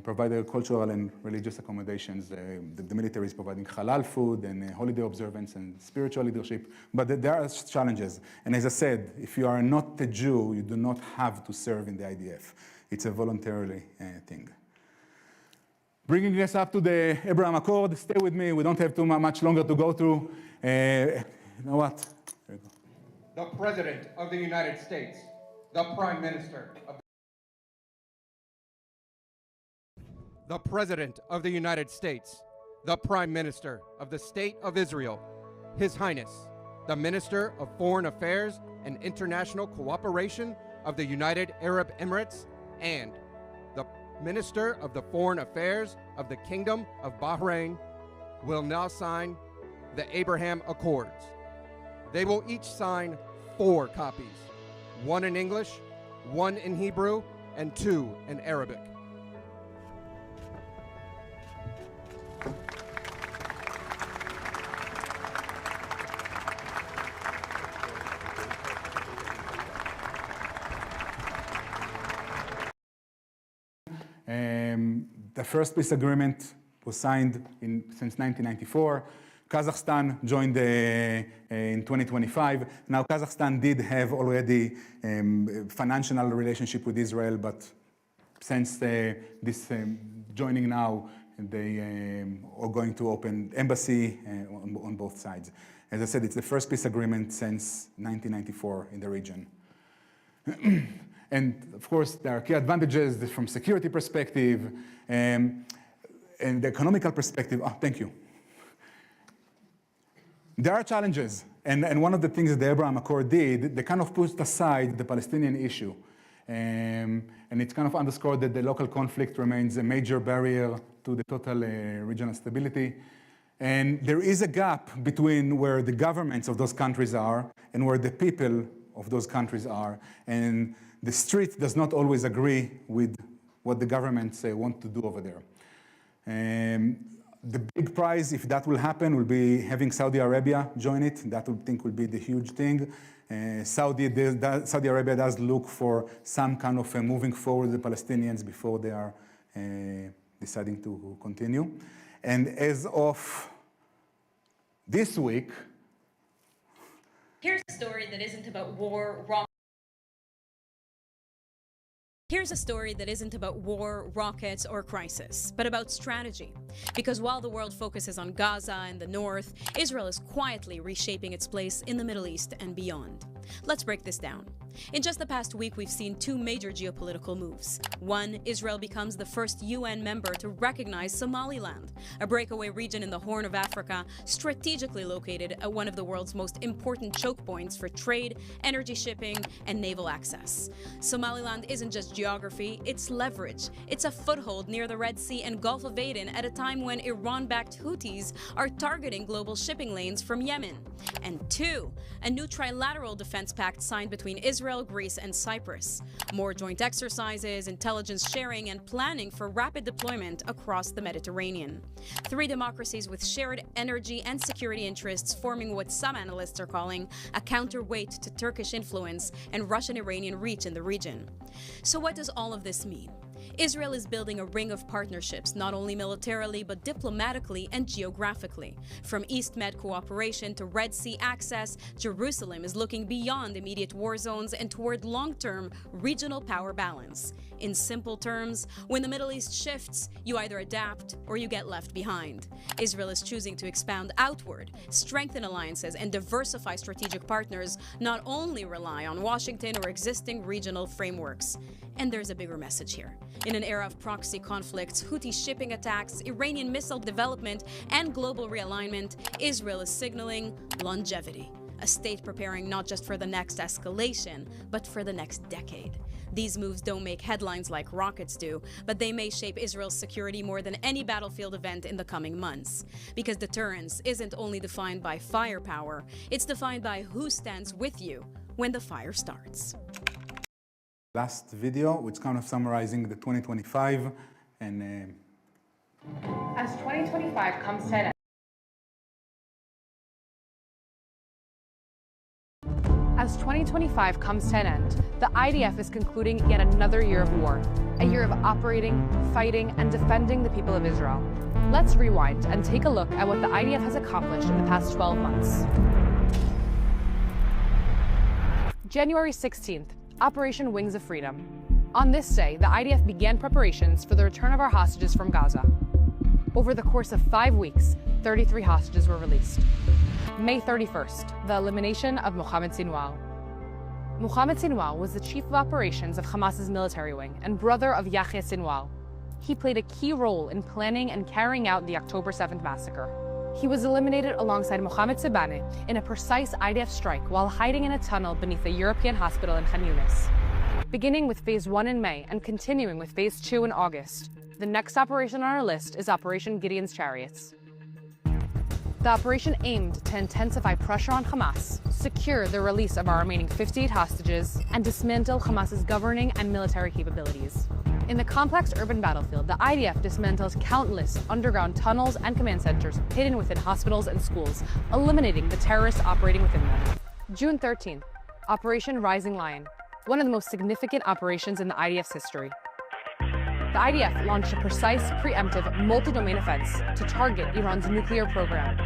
provide cultural and religious accommodations. The military is providing halal food and holiday observance and spiritual leadership, but there are challenges. And as I said, if you are not a Jew, you do not have to serve in the IDF. It's a voluntary thing. Bringing us up to the Abraham Accord, stay with me, we don't have too much longer to go through. You know what? There you go. The President of the United States, the Prime Minister of the President of the United States, the Prime Minister of the State of Israel, His Highness, the Minister of Foreign Affairs and International Cooperation of the United Arab Emirates, and the Minister of the Foreign Affairs of the Kingdom of Bahrain will now sign the Abraham Accords. They will each sign 4 copies, 1 in English, 1 in Hebrew, and 2 in Arabic. The first peace agreement was signed since 1994. Kazakhstan joined in 2025. Now, Kazakhstan did have already financial relationship with Israel, but since this joining now, they are going to open embassy on both sides. As I said, it's the first peace agreement since 1994 in the region. And of course, there are key advantages from security perspective and the economical perspective. Oh, thank you. there are challenges. And one of the things that the Abraham Accord did, they kind of pushed aside the Palestinian issue. And it's kind of underscored that the local conflict remains a major barrier to the total regional stability. And there is a gap between where the governments of those countries are and where the people of those countries are. And the street does not always agree with what the governments want to do over there. The big prize, if that will happen, will be having Saudi Arabia join it. That I think will be the huge thing. Saudi Arabia does look for some kind of moving forward the Palestinians before they are deciding to continue. And as of this week, here's a story that isn't about war, wrong. Here's a story that isn't about war, rockets, or crisis, but about strategy. Because while the world focuses on Gaza and the north, Israel is quietly reshaping its place in the Middle East and beyond. Let's break this down. In just the past week, we've seen two major geopolitical moves. One, Israel becomes the first UN member to recognize Somaliland, a breakaway region in the Horn of Africa, strategically located at one of the world's most important choke points for trade, energy shipping, and naval access. Somaliland isn't just geography, it's leverage. It's a foothold near the Red Sea and Gulf of Aden at a time when Iran-backed Houthis are targeting global shipping lanes from Yemen. And two, a new trilateral defense pact signed between Israel, Greece, and Cyprus. More joint exercises, intelligence sharing, and planning for rapid deployment across the Mediterranean. Three democracies with shared energy and security interests forming what some analysts are calling a counterweight to Turkish influence and Russian-Iranian reach in the region. So what does all of this mean? Israel is building a ring of partnerships, not only militarily, but diplomatically and geographically. From East Med cooperation to Red Sea access, Jerusalem is looking beyond immediate war zones and toward long-term regional power balance. In simple terms, when the Middle East shifts, you either adapt or you get left behind. Israel is choosing to expand outward, strengthen alliances, and diversify strategic partners, not only rely on Washington or existing regional frameworks. And there's a bigger message here. In an era of proxy conflicts, Houthi shipping attacks, Iranian missile development, and global realignment, Israel is signaling longevity. A state preparing not just for the next escalation, but for the next decade. These moves don't make headlines like rockets do, but they may shape Israel's security more than any battlefield event in the coming months. Because deterrence isn't only defined by firepower, it's defined by who stands with you when the fire starts. Last video, which kind of summarizing the 2025 and as 2025 comes to an end. As 2025 comes to an end, the IDF is concluding yet another year of war, a year of operating, fighting, and defending the people of Israel. Let's rewind and take a look at what the IDF has accomplished in the past 12 months. January 16th, Operation Wings of Freedom. On this day, the IDF began preparations for the return of our hostages from Gaza. Over the course of 5 weeks, 33 hostages were released. May 31st, the elimination of Mohammed Sinwar. Mohammed Sinwar was the chief of operations of Hamas's military wing and brother of Yahya Sinwar. He played a key role in planning and carrying out the October 7th massacre. He was eliminated alongside Mohammed Sabane in a precise IDF strike while hiding in a tunnel beneath a European hospital in Khan Yunis. Beginning with Phase 1 in May and continuing with Phase 2 in August, the next operation on our list is Operation Gideon's Chariots. The operation aimed to intensify pressure on Hamas, secure the release of our remaining 58 hostages, and dismantle Hamas's governing and military capabilities. In the complex urban battlefield, the IDF dismantles countless underground tunnels and command centers hidden within hospitals and schools, eliminating the terrorists operating within them. June 13th, Operation Rising Lion, one of the most significant operations in the IDF's history. The IDF launched a precise, preemptive, multi-domain offense to target Iran's nuclear program.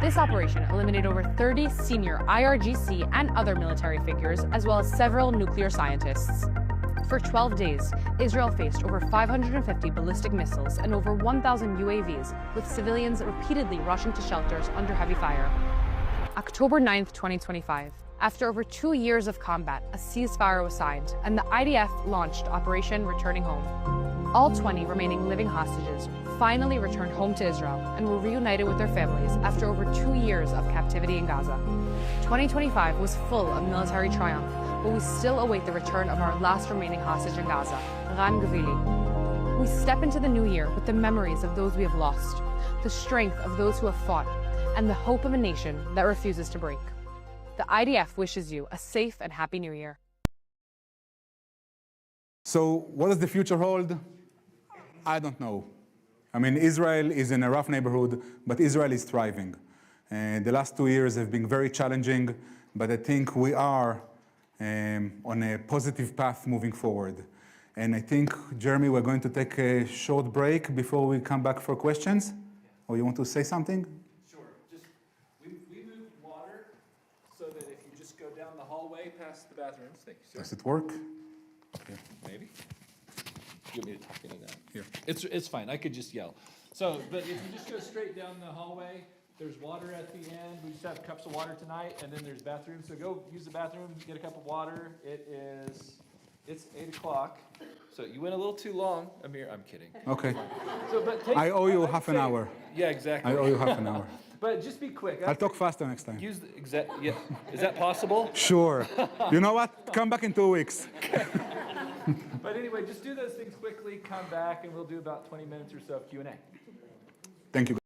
This operation eliminated over 30 senior IRGC and other military figures, as well as several nuclear scientists. For 12 days, Israel faced over 550 ballistic missiles and over 1,000 UAVs, with civilians repeatedly rushing to shelters under heavy fire. October 9th, 2025. After over 2 years of combat, a ceasefire was signed, and the IDF launched Operation Returning Home. All 20 remaining living hostages, finally returned home to Israel and were reunited with their families after over 2 years of captivity in Gaza. 2025 was full of military triumph, but we still await the return of our last remaining hostage in Gaza, Ran Gvili. We step into the new year with the memories of those we have lost, the strength of those who have fought, and the hope of a nation that refuses to break. The IDF wishes you a safe and happy new year. So what does the future hold? I don't know. I mean, Israel is in a rough neighborhood, but Israel is thriving. The last 2 years have been very challenging, but I think we are on a positive path moving forward. And I think, Jeremy, we're going to take a short break before we come back for questions. Or you want to say something? Sure. Just we moved water so that if you just go down the hallway past the bathrooms, thank you, sir. Does it work? Maybe. You want me to talk into that? Here. It's fine. I could just yell. So, but if you just go straight down the hallway, there's water at the end. We just have cups of water tonight, and then there's bathrooms. So go use the bathroom, get a cup of water. It's 8 o'clock. So you went a little too long, Amir. I'm kidding. Okay. So, but I owe you half an hour. Yeah, exactly. I owe you half an hour. But just be quick. I'll talk faster next time. Use the exact. Yeah. Is that possible? Sure. You know what? Come back in 2 weeks. But anyway, just do those things quickly. Come back, and we'll do about 20 minutes or so of Q&A. Thank you.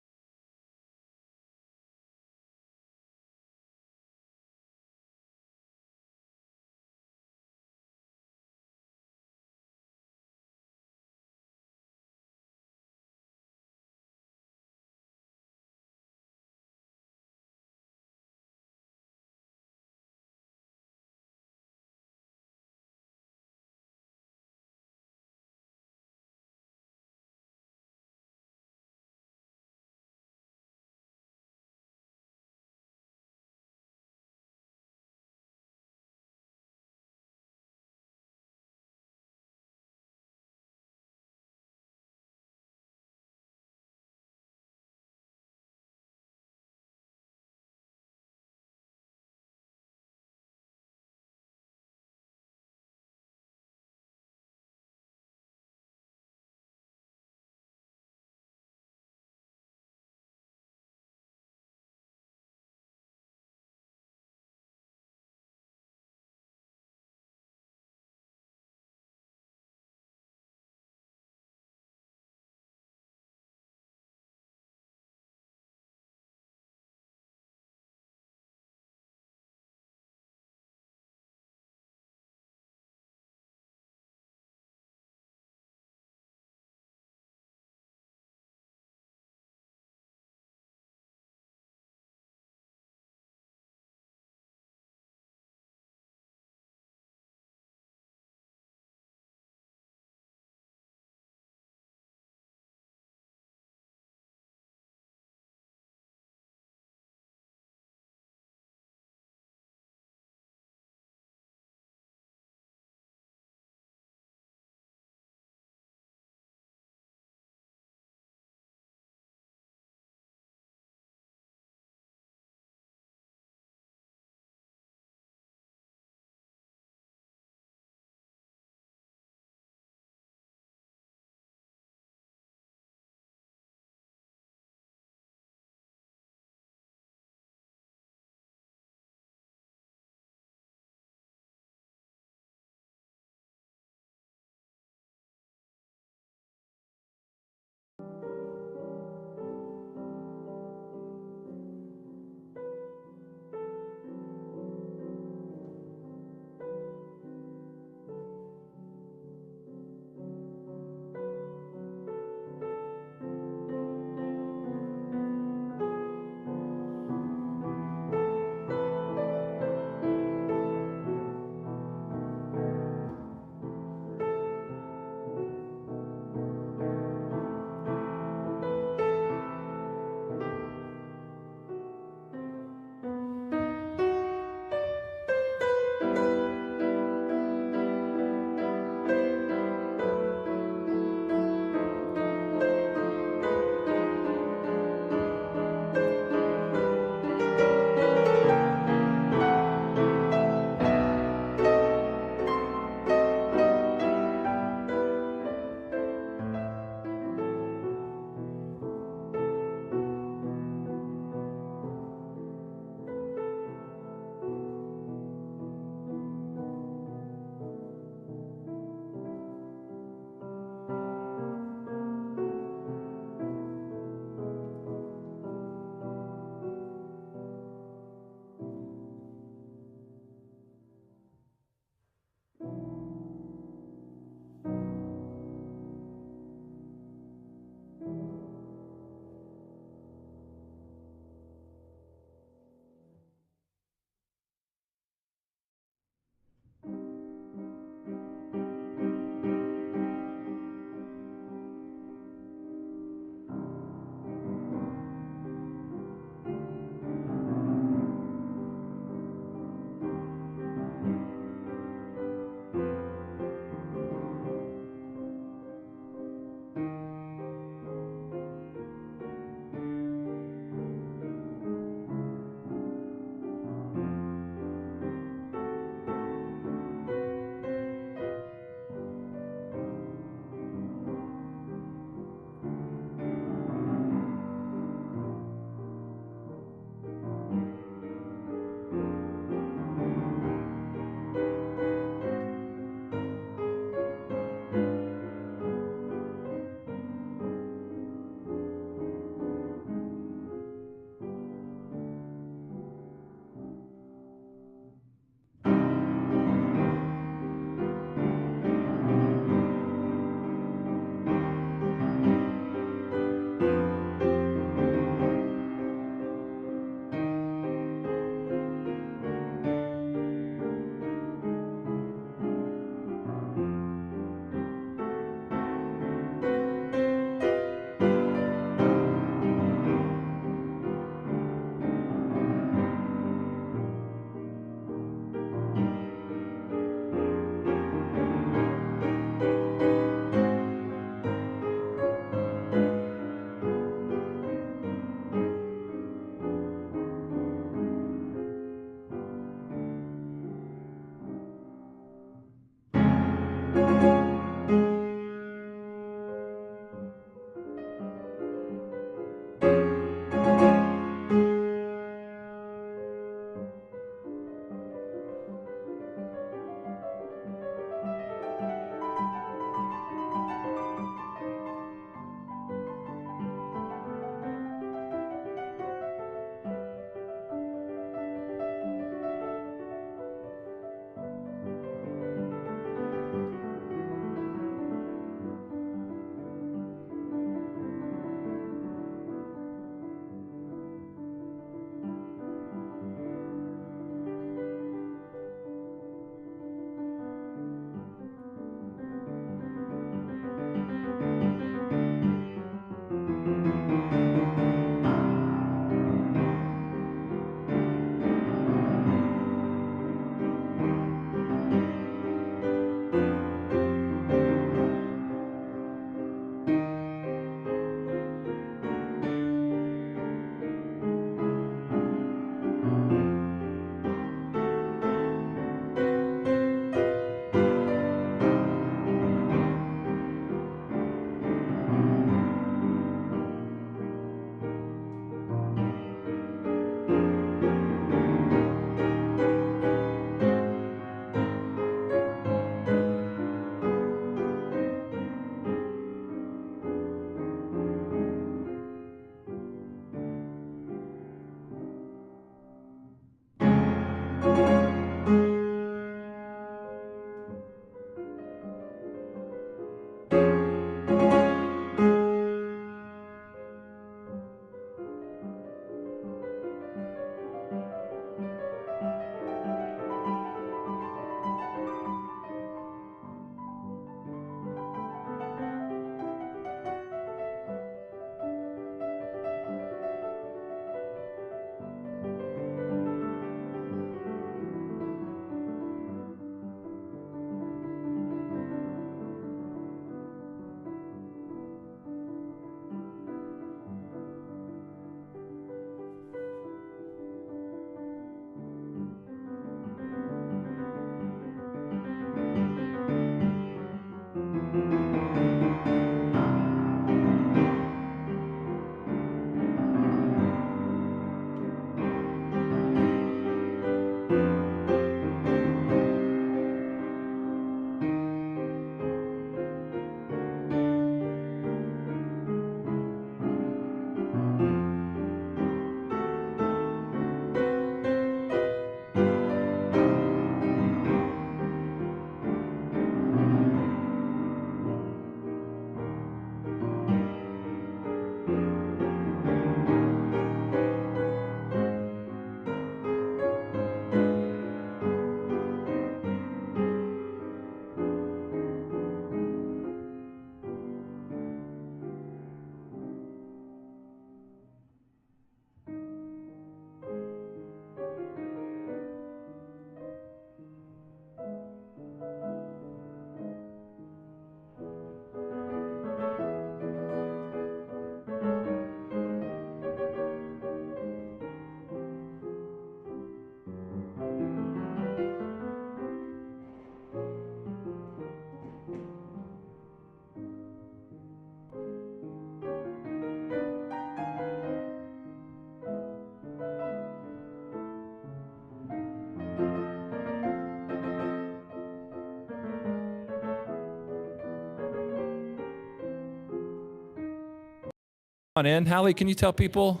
on in. Hallie, can you tell people?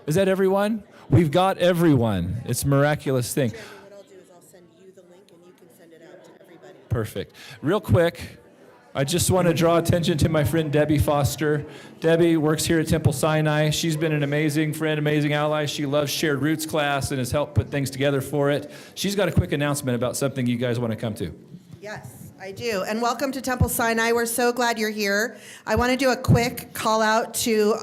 Is that everyone? We've got everyone. It's a miraculous thing. What I'll do is I'll send you the link and you can send it out to everybody. Perfect. Real quick, I just want to draw attention to my friend Debbie Foster. Debbie works here at Temple Sinai. She's been an amazing friend, amazing ally. She loves Shared Roots class and has helped put things together for it. She's got a quick announcement about something you guys want to come to. Yes, I do. And welcome to Temple Sinai. We're so glad you're here. I want to do a quick call out to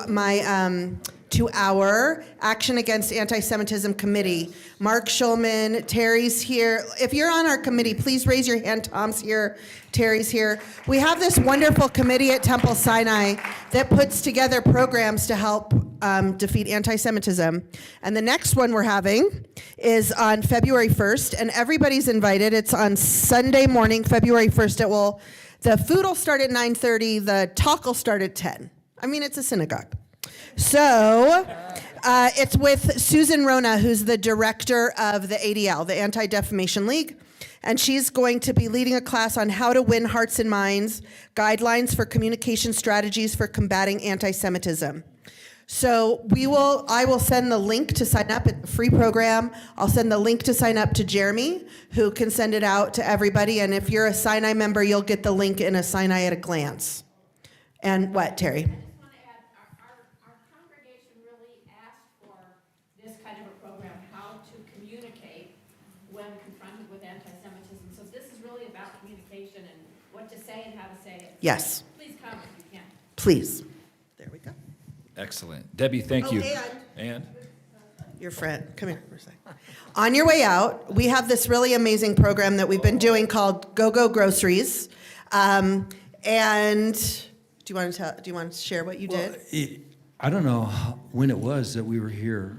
to our Action Against Anti-Semitism Committee. Mark Schulman, Terry's here. If you're on our committee, please raise your hand. Tom's here, Terry's here. We have this wonderful committee at Temple Sinai that puts together programs to help defeat anti-Semitism. And the next one we're having is on February 1st, and everybody's invited. It's on Sunday morning, February 1st. The food will start at 9:30, the talk will start at 10. I mean, it's a synagogue. So it's with Susan Rona, who's the director of the ADL, the Anti-Defamation League. And she's going to be leading a class on how to win hearts and minds, guidelines for communication strategies for combating anti-Semitism. So I will send the link to sign up. It's a free program. I'll send the link to sign up to Jeremy, who can send it out to everybody. And if you're a Sinai member, you'll get the link in a Sinai at a glance. And what, Terry? Yes. Please come if you can. Please. There we go. Excellent. Debbie, thank you. And? Your friend. Come here for a second. On your way out, we have this really amazing program that we've been doing called Go Go Groceries. And do you want to share what you did? I don't know when it was that we were here.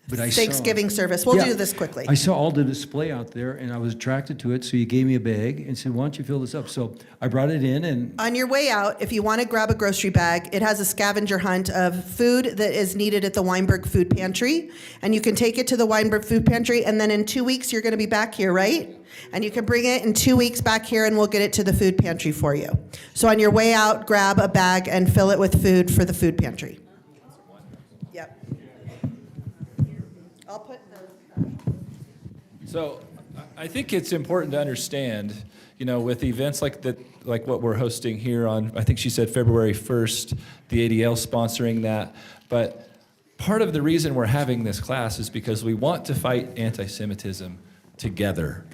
But Thanksgiving service. We'll do this quickly. I saw all the display out there, and I was attracted to it, so you gave me a bag and said, why don't you fill this up? So I brought it in, and... On your way out, if you want to grab a grocery bag, it has a scavenger hunt of food that is needed at the Weinberg Food Pantry, and you can take it to the Weinberg Food Pantry, and then in 2 weeks, you're going to be back here, right? And you can bring it in 2 weeks back here, and we'll get it to the food pantry for you. So on your way out, grab a bag and fill it with food for the food pantry. Yep. I'll put those. So I think it's important to understand, with events like what we're hosting here on, I think she said February 1st, the ADL sponsoring that. But part of the reason we're having this class is because we want to fight anti-Semitism together,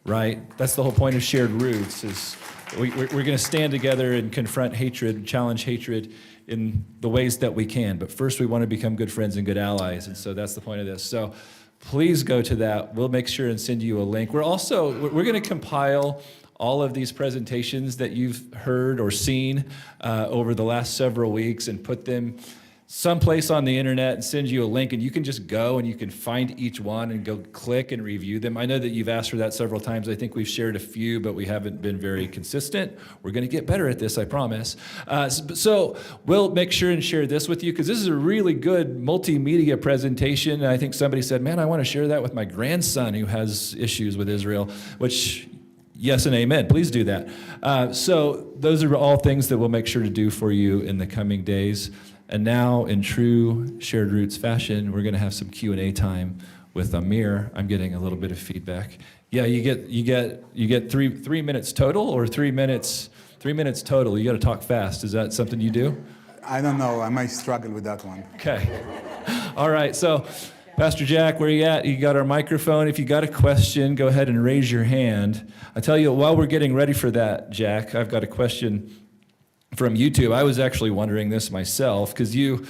right? That's the whole point of Shared Roots, is we're going to stand together and confront hatred, challenge hatred in the ways that we can. But first, we want to become good friends and good allies, and so that's the point of this. So please go to that. We'll make sure and send you a link. We're going to compile all of these presentations that you've heard or seen over the last several weeks and put them someplace on the internet and send you a link, and you can just go and you can find each one and go click and review them. I know that you've asked for that several times. I think we've shared a few, but we haven't been very consistent. We're going to get better at this, I promise. So we'll make sure and share this with you, because this is a really good multimedia presentation. And I think somebody said, man, I want to share that with my grandson who has issues with Israel, which, yes and amen. Please do that. So those are all things that we'll make sure to do for you in the coming days. And now, in true Shared Roots fashion, we're going to have some Q&A time with Amir. I'm getting a little bit of feedback. Yeah, you get three minutes total, or 3 minutes total. You got to talk fast. Is that something you do? I don't know. I might struggle with that one. Okay. All right. So, Pastor Jack, where you at? You got our microphone. If you got a question, go ahead and raise your hand. I tell you, while we're getting ready for that, Jack, I've got a question from YouTube. I was actually wondering this myself, because you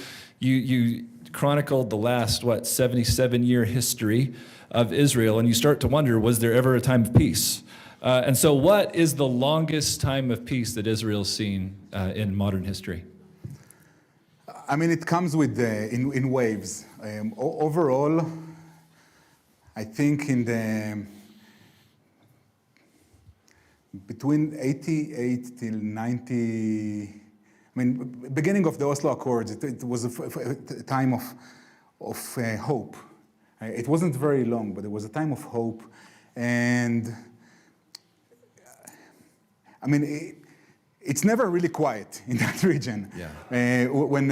chronicled the last, 77-year history of Israel, and you start to wonder, was there ever a time of peace? And so what is the longest time of peace that Israel's seen in modern history? I mean, it comes with in waves. Overall, I think between 88 till 90, I mean, beginning of the Oslo Accords, it was a time of hope. It wasn't very long, but it was a time of hope. And I mean, it's never really quiet in that region. Yeah. When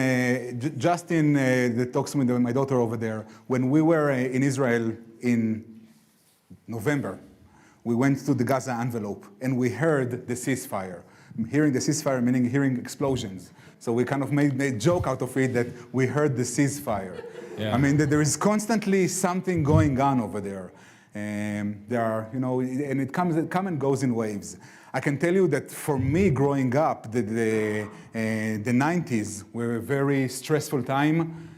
Justin that talks with my daughter over there, when we were in Israel in November, we went to the Gaza envelope and we heard the ceasefire. Hearing the ceasefire meaning hearing explosions. So we kind of made a joke out of it that we heard the ceasefire. Yeah. I mean, there is constantly something going on over there. There are, you know, and it comes and goes in waves. I can tell you that for me growing up, the 90s were a very stressful time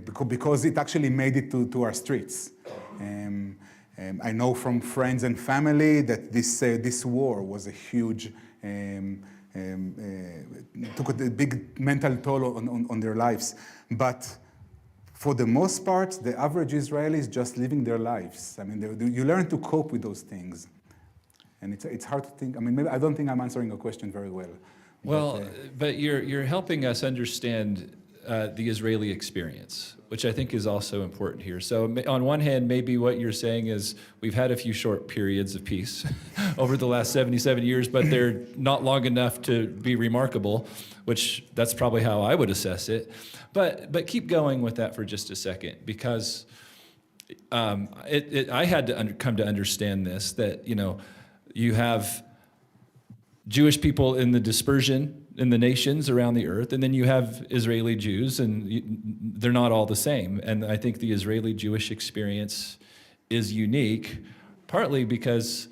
because it actually made it to our streets. I know from friends and family that this war was a huge, took a big mental toll on their lives. But for the most part, the average Israeli is just living their lives. I mean, you learn to cope with those things. And it's hard to think. I mean, maybe I don't think I'm answering a question very well. Well, but you're helping us understand the Israeli experience, which I think is also important here. So on one hand, maybe what you're saying is we've had a few short periods of peace over the last 77 years, but they're not long enough to be remarkable, which that's probably how I would assess it. But keep going with that for just a second, because I had to come to understand this, that, you know, you have Jewish people in the dispersion in the nations around the earth, and then you have Israeli Jews, and they're not all the same. And I think the Israeli Jewish experience is unique, partly because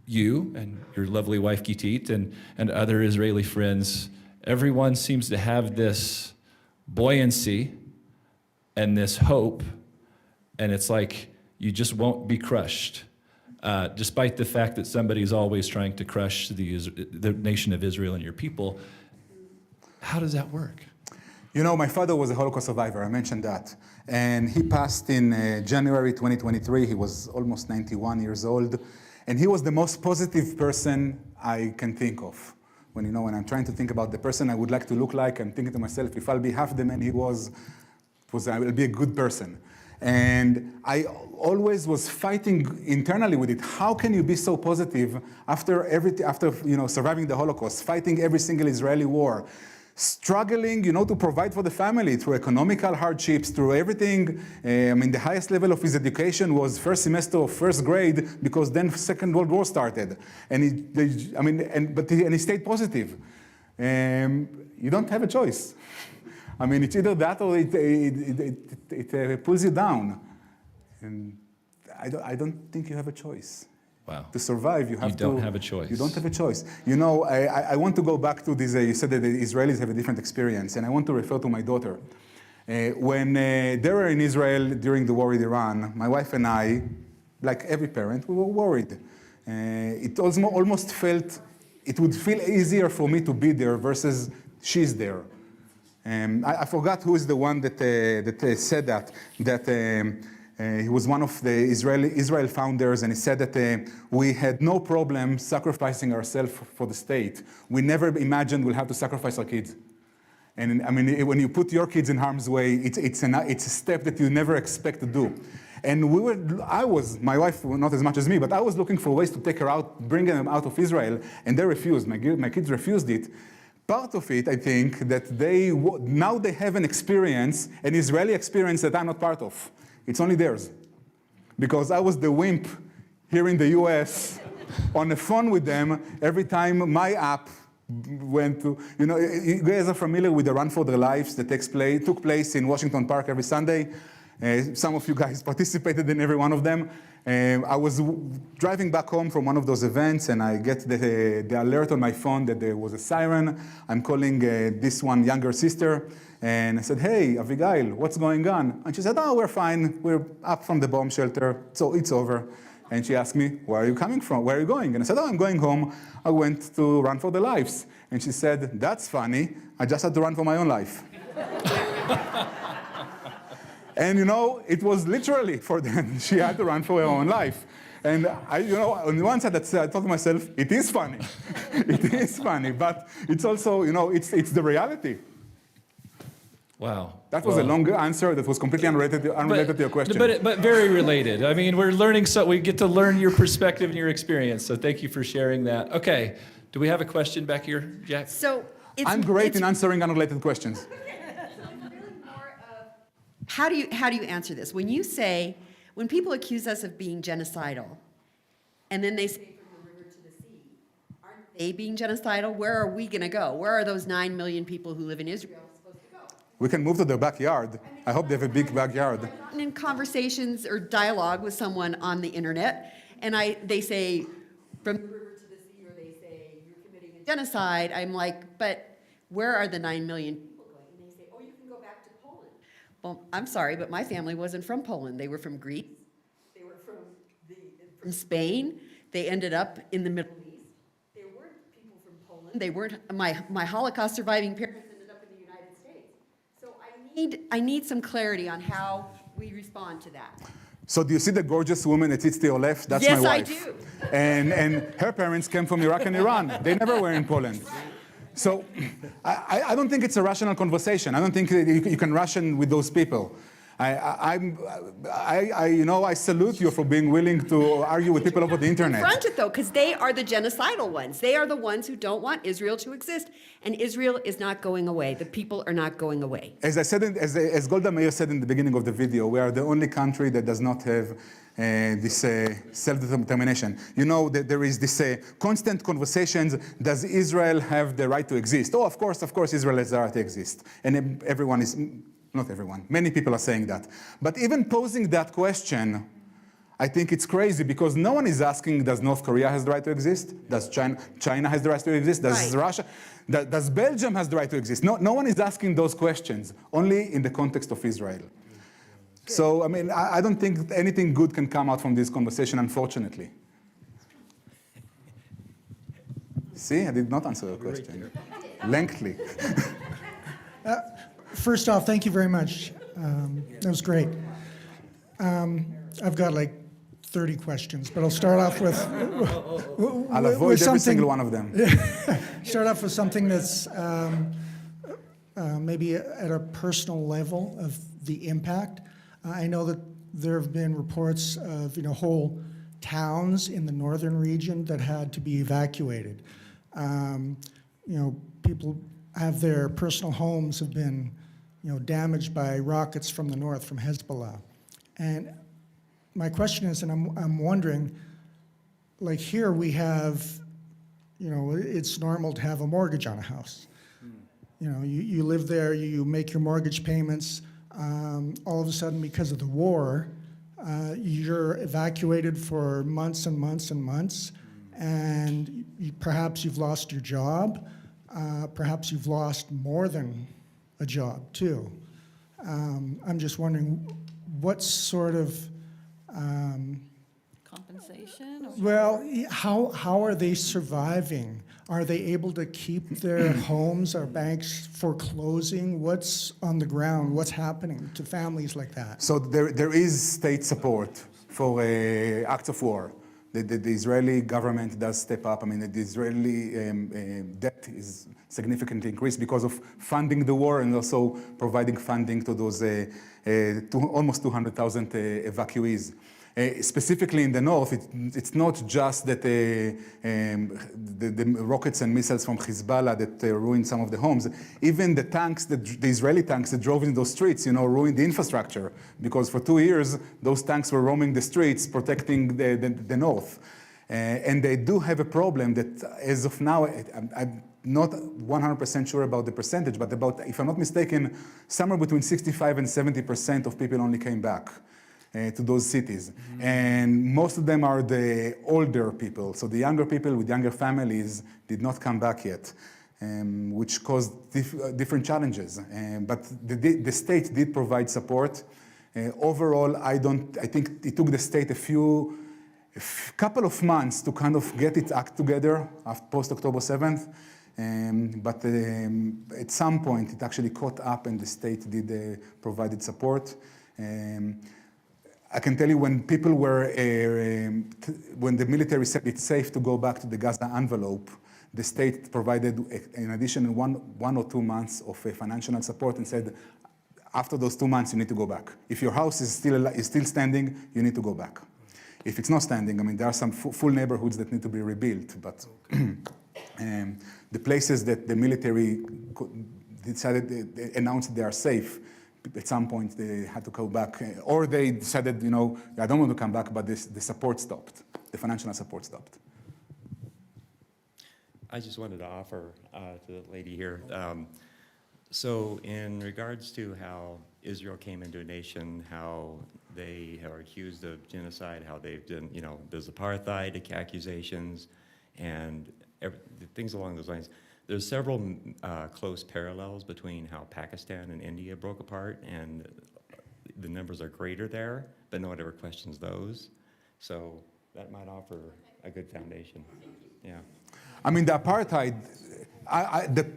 you and your lovely wife Gitit and other Israeli friends, everyone seems to have this buoyancy and this hope, and it's like you just won't be crushed. Despite the fact that somebody's always trying to crush the nation of Israel and your people. How does that work? You know, my father was a Holocaust survivor, I mentioned that. And he passed in January 2023. He was almost 91 years old. And he was the most positive person I can think of. When I'm trying to think about the person I would like to look like, I'm thinking to myself, if I'll be half the man he was, I will be a good person. And I always was fighting internally with it. How can you be so positive after surviving the Holocaust, fighting every single Israeli war, struggling, to provide for the family through economical hardships, through everything. I mean, the highest level of his education was first semester of first grade, because then Second World War started, and he stayed positive. You don't have a choice. I mean, it's either that or it pulls you down. And I don't think you have a choice. Wow. To survive, you don't have a choice. You don't have a choice. I want to go back to this. You said that the Israelis have a different experience, and I want to refer to my daughter. When they were in Israel during the war with Iran, my wife and I, like every parent, we were worried. It almost felt, it would feel easier for me to be there versus she's there. I forgot who is the one that said that he was one of the Israel founders, and he said that we had no problem sacrificing ourselves for the state. We never imagined we'll have to sacrifice our kids. And I mean, when you put your kids in harm's way, it's a step that you never expect to do. And my wife, not as much as me, but I was looking for ways to take her out, bring them out of Israel, and they refused. My kids refused it. Part of it, I think, that now they have an experience, an Israeli experience that I'm not part of. It's only theirs. Because I was the wimp here in the US on the phone with them every time my app went to, you guys are familiar with the Run for Their Lives that took place in Washington Park every Sunday. Some of you guys participated in every one of them. I was driving back home from one of those events, and I get the alert on my phone that there was a siren. I'm calling this one younger sister, and I said, "Hey, Abigail, what's going on?" And she said, "Oh, we're fine. We're up from the bomb shelter, so it's over." And she asked me, "Where are you coming from? Where are you going?" And I said, "Oh, I'm going home. I went to Run for Their Lives." And she said, "That's funny. I just had to run for my own life." And it was literally for them. She had to run for her own life. And on the one side, I thought to myself, it is funny. It is funny, but it's also, it's the reality. Wow. That was a long answer that was completely unrelated to your question. But very related. I mean, we're learning, so we get to learn your perspective and your experience. So thank you for sharing that. Okay, Do we have a question back here, Jack? So I'm great in answering unrelated questions. How do you answer this? When people accuse us of being genocidal, and then they say from the river to the sea, aren't they being genocidal? Where are we going to go? Where are those 9 million people who live in Israel supposed to go? We can move to their backyard. I hope they have a big backyard. In conversations or dialogue with someone on the internet, and they say from the river to the sea, or they say you're committing a genocide, I'm like, but where are the 9 million people going? And they say, oh, you can go back to Poland. Well, I'm sorry, but my family wasn't from Poland. They were from Greece. They were from Spain. They ended up in the Middle East. There weren't people from Poland. They weren't, my Holocaust surviving parents ended up in the United States. So I need some clarity on how we respond to that. So do you see the gorgeous woman that sits to your left? That's my wife. Yes, I do. And her parents came from Iraq and Iran. They never were in Poland. So I don't think it's a rational conversation. I don't think you can ration with those people. I salute you for being willing to argue with people over the internet. Confront it though, because they are the genocidal ones. They are the ones who don't want Israel to exist, and Israel is not going away. The people are not going away. As I said, as Golda Meir said in the beginning of the video, we are the only country that does not have this self-determination. You know that there is this constant conversations, does Israel have the right to exist? Oh, of course, Israel has the right to exist. And everyone is, not everyone, many people are saying that. But even posing that question, I think it's crazy because no one is asking, does North Korea has the right to exist? Does China has the right to exist? Does Russia, does Belgium has the right to exist? No one is asking those questions, only in the context of Israel. So, I mean, I don't think anything good can come out from this conversation, unfortunately. See, I did not answer your question. Lengthily. First off, thank you very much. That was great. I've got like 30 questions, but I'll start off with I'll avoid every single one of them. Start off with something that's maybe at a personal level of the impact. I know that there have been reports of whole towns in the northern region that had to be evacuated. People have their personal homes have been damaged by rockets from the north, from Hezbollah. And my question is, and I'm wondering, like here we have, it's normal to have a mortgage on a house. You live there, you make your mortgage payments. All of a sudden, because of the war, you're evacuated for months and months and months, and perhaps you've lost your job. Perhaps you've lost more than a job, too. I'm just wondering what sort of compensation? Well, how are they surviving? Are they able to keep their homes? Are banks foreclosing? What's on the ground? What's happening to families like that? So there is state support for acts of war. The Israeli government does step up. I mean, the Israeli debt is significantly increased because of funding the war and also providing funding to those almost 200,000 evacuees. Specifically in the north, it's not just that the rockets and missiles from Hezbollah that ruined some of the homes. Even the tanks, the Israeli tanks that drove in those streets, ruined the infrastructure because for 2 years those tanks were roaming the streets protecting the north. And they do have a problem that, as of now, I'm not 100% sure about the percentage, but about, if I'm not mistaken, somewhere between 65 and 70% of people only came back to those cities. And most of them are the older people. So the younger people with younger families did not come back yet, which caused different challenges. But the state did provide support. Overall, I think it took the state a couple of months to kind of get its act together post-October 7th. But at some point, it actually caught up and the state did provided support. I can tell you when people were, when the military said it's safe to go back to the Gaza envelope, the state provided, in addition, one or 2 months of financial support and said, after those 2 months, you need to go back. If your house is still standing, you need to go back. If it's not standing, I mean, there are some full neighborhoods that need to be rebuilt, but the places that the military decided, they announced they are safe, at some point they had to go back, or they decided, I don't want to come back, but the support stopped, the financial support stopped. I just wanted to offer to the lady here. So in regards to how Israel came into a nation, how they are accused of genocide, how they've done, there's apartheid accusations, and things along those lines. There's several close parallels between how Pakistan and India broke apart, and the numbers are greater there, but no one ever questions those. So that might offer a good foundation. Yeah. I mean, the apartheid,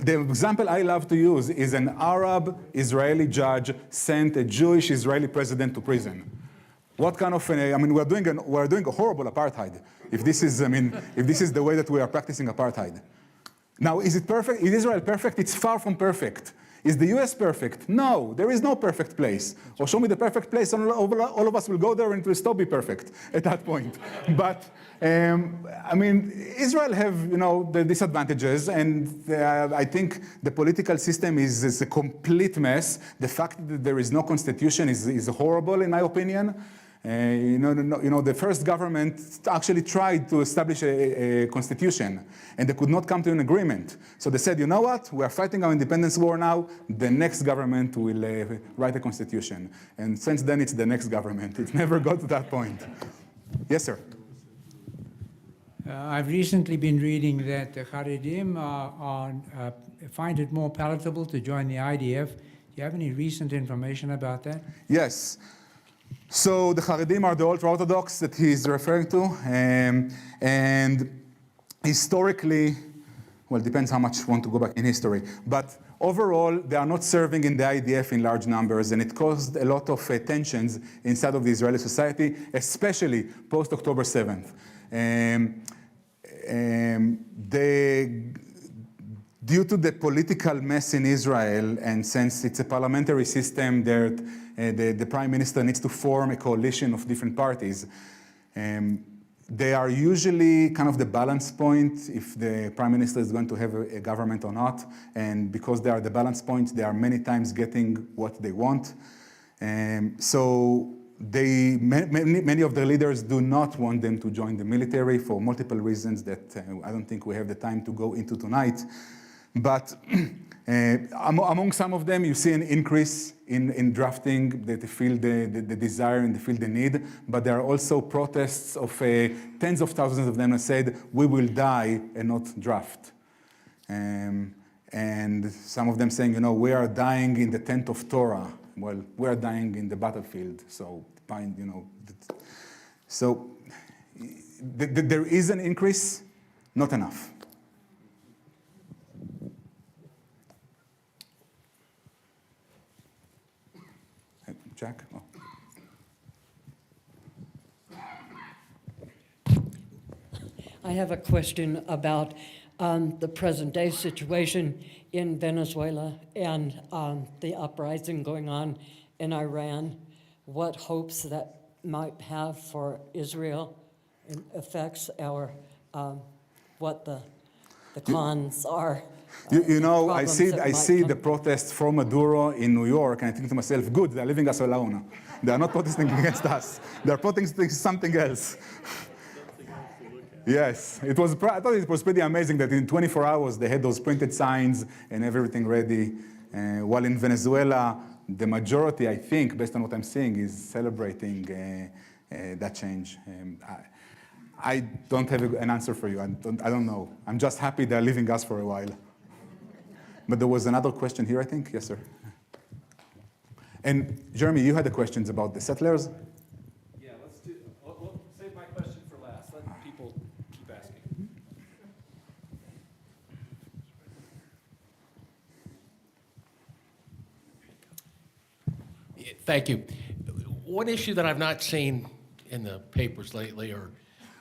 the example I love to use is an Arab Israeli judge sent a Jewish Israeli president to prison. What kind of, we're doing a horrible apartheid if this is the way that we are practicing apartheid. Now, is it perfect? Is Israel perfect? It's far from perfect. Is the US perfect? No, there is no perfect place. Or show me the perfect place, and all of us will go there and it will still be perfect at that point. But, Israel have, the disadvantages, and I think the political system is a complete mess. The fact that there is no constitution is horrible, in my opinion. The first government actually tried to establish a constitution, and they could not come to an agreement. So they said, you know what? We are fighting our independence war now. The next government will write a constitution. And since then, it's the next government. It never got to that point. Yes, sir. I've recently been reading that the Haredim find it more palatable to join the IDF. Do you have any recent information about that? Yes. So the Haredim are the ultra-Orthodox that he's referring to, and historically, well, it depends how much you want to go back in history, but overall, they are not serving in the IDF in large numbers, and it caused a lot of tensions inside of the Israeli society, especially post-October 7th. Due to the political mess in Israel, and since it's a parliamentary system there, the prime minister needs to form a coalition of different parties. They are usually kind of the balance point if the prime minister is going to have a government or not. And because they are the balance point, they are many times getting what they want. So many of the leaders do not want them to join the military for multiple reasons that I don't think we have the time to go into tonight. But among some of them, you see an increase in drafting, that they feel the desire and they feel the need. But there are also protests of tens of thousands of them that said, we will die and not draft. And some of them saying, we are dying in the tent of Torah. Well, we are dying in the battlefield. So, so there is an increase, not enough. Jack? Oh. I have a question about the present-day situation in Venezuela and the uprising going on in Iran. What hopes that might have for Israel affects our what the cons are. I see the protests from Maduro in New York, and I think to myself, good, they're leaving us alone. They are not protesting against us. They're protesting something else. Yes, I thought it was pretty amazing that in 24 hours they had those printed signs and everything ready. While in Venezuela, the majority, I think, based on what I'm seeing, is celebrating that change. I don't have an answer for you. I don't know. I'm just happy they're leaving us for a while. But there was another question here, I think. Yes, sir. And Jeremy, you had the questions about the settlers? Yeah, let's do. We'll save my question for last. Let people keep asking. Thank you. One issue that I've not seen in the papers lately are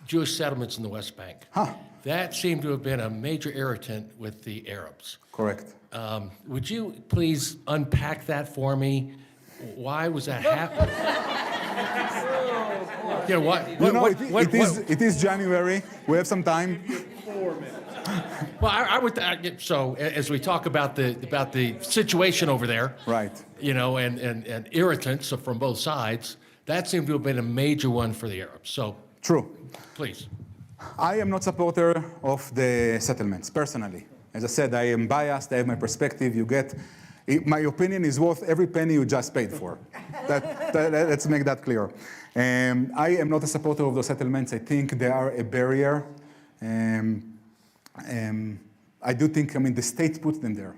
Jewish settlements in the West Bank. Huh. That seemed to have been a major irritant with the Arabs. Correct. Would you please unpack that for me? Why was that happening? It is January. We have some time. 4 minutes. Well, I would, so as we talk about the situation over there. Right. You know, and irritants from both sides, that seemed to have been a major one for the Arabs. So. True. Please. I am not supporter of the settlements, personally. As I said, I am biased, I have my perspective. My opinion is worth every penny you just paid for. Let's make that clear. I am not a supporter of those settlements. I think they are a barrier. I do think, the state put them there.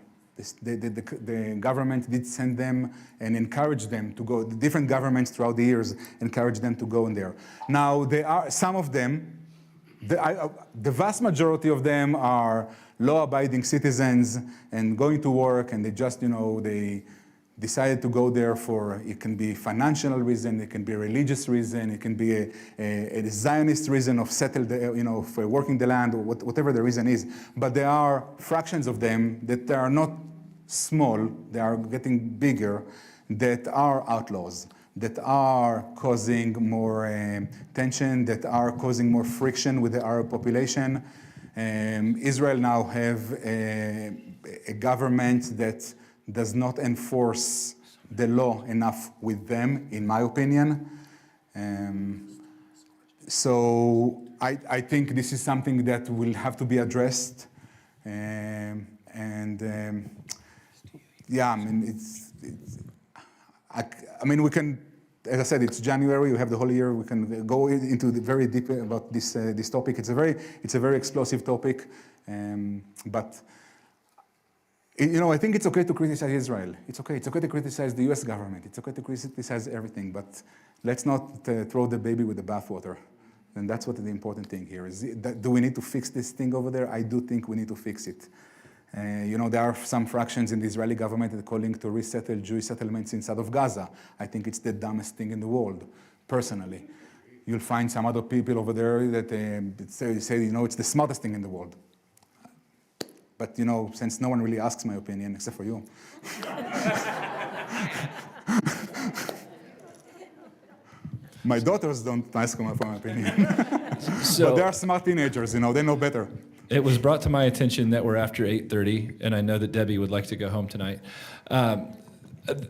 The government did send them and encourage them to go. The different governments throughout the years encouraged them to go in there. Now, there are some of them, the vast majority of them are law-abiding citizens and going to work, and they just, they decided to go there for, it can be financial reason, it can be a religious reason, it can be a Zionist reason of settled, for working the land, or whatever the reason is. But there are fractions of them that are not small, they are getting bigger, that are outlaws, that are causing more tension, that are causing more friction with the Arab population. Israel now have a government that does not enforce the law enough with them, in my opinion. So I think this is something that will have to be addressed. Yeah, we can, as I said, it's January, we have the whole year, we can go into the very deep about this topic. It's a very explosive topic, but I think it's okay to criticize Israel. It's okay to criticize the US government. It's okay to criticize everything, but let's not throw the baby with the bathwater. And that's what the important thing here is. Do we need to fix this thing over there? I do think we need to fix it. There are some fractions in the Israeli government that are calling to resettle Jewish settlements inside of Gaza. I think it's the dumbest thing in the world, personally. You'll find some other people over there that say, it's the smartest thing in the world. But, since no one really asks my opinion, except for you. My daughters don't ask for my opinion. But they are smart teenagers, they know better. It was brought to my attention that we're after 8:30, and I know that Debbie would like to go home tonight.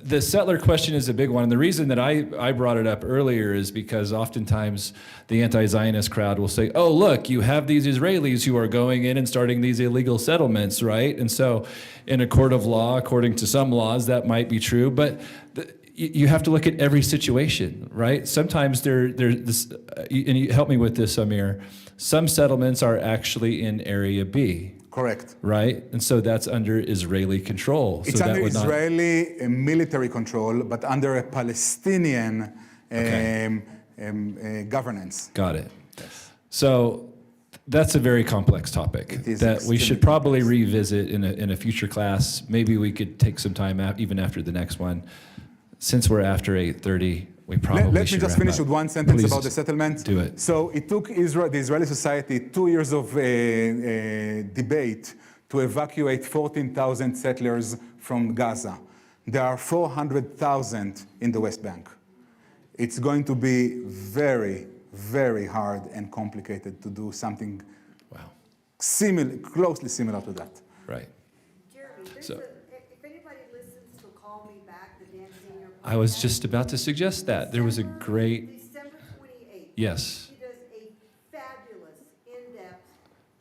The settler question is a big one, and the reason that I brought it up earlier is because oftentimes the anti-Zionist crowd will say, oh, look, you have these Israelis who are going in and starting these illegal settlements, right? And so in a court of law, according to some laws, that might be true, but you have to look at every situation, right? Sometimes there's this, and you help me with this, Amir, some settlements are actually in Area B. Correct. Right? And so that's under Israeli control. It's so under that would Israeli military control, but under a Palestinian governance. Got it. Yes. So that's a very complex topic that we should probably revisit in a future class. Maybe we could take some time even after the next one. Since we're after 8:30, we probably should Let me just finish with one sentence about the settlement. Do it. So it took the Israeli society 2 years of debate to evacuate 14,000 settlers from Gaza. There are 400,000 in the West Bank. It's going to be very, very hard and complicated to do something closely similar to that. Right. Jeremy, So, if anybody listens to Call Me Back, the Dan Senior podcast, I was just about to suggest that. There was a great... December 28th. Yes. He does a fabulous, in-depth,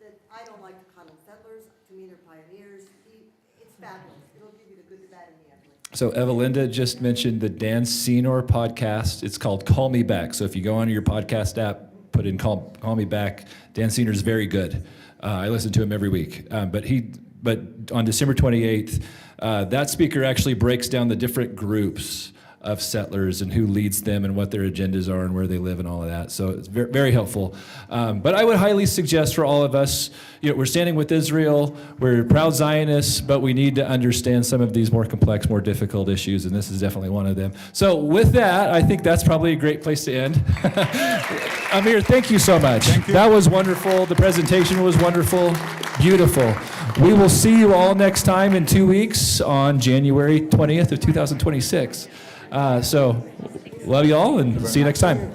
that I don't like to call them settlers, to me they're pioneers. It's fabulous. It'll give you the good, the bad, and the ugly. So Evelinda just mentioned the Dan Senor podcast. It's called Call Me Back. So if you go onto your podcast app, put in Call Me Back. Dan Senor is very good. I listen to him every week. But on December 28th, that speaker actually breaks down the different groups of settlers and who leads them and what their agendas are and where they live and all of that. So it's very, very helpful. But I would highly suggest for all of us, we're standing with Israel, we're proud Zionists, but we need to understand some of these more complex, more difficult issues, and this is definitely one of them. So with that, I think that's probably a great place to end. Amir, thank you so much. That was wonderful. The presentation was wonderful. Beautiful. We will see you all next time in 2 weeks on January 20th of 2026. So, love you all and see you next time.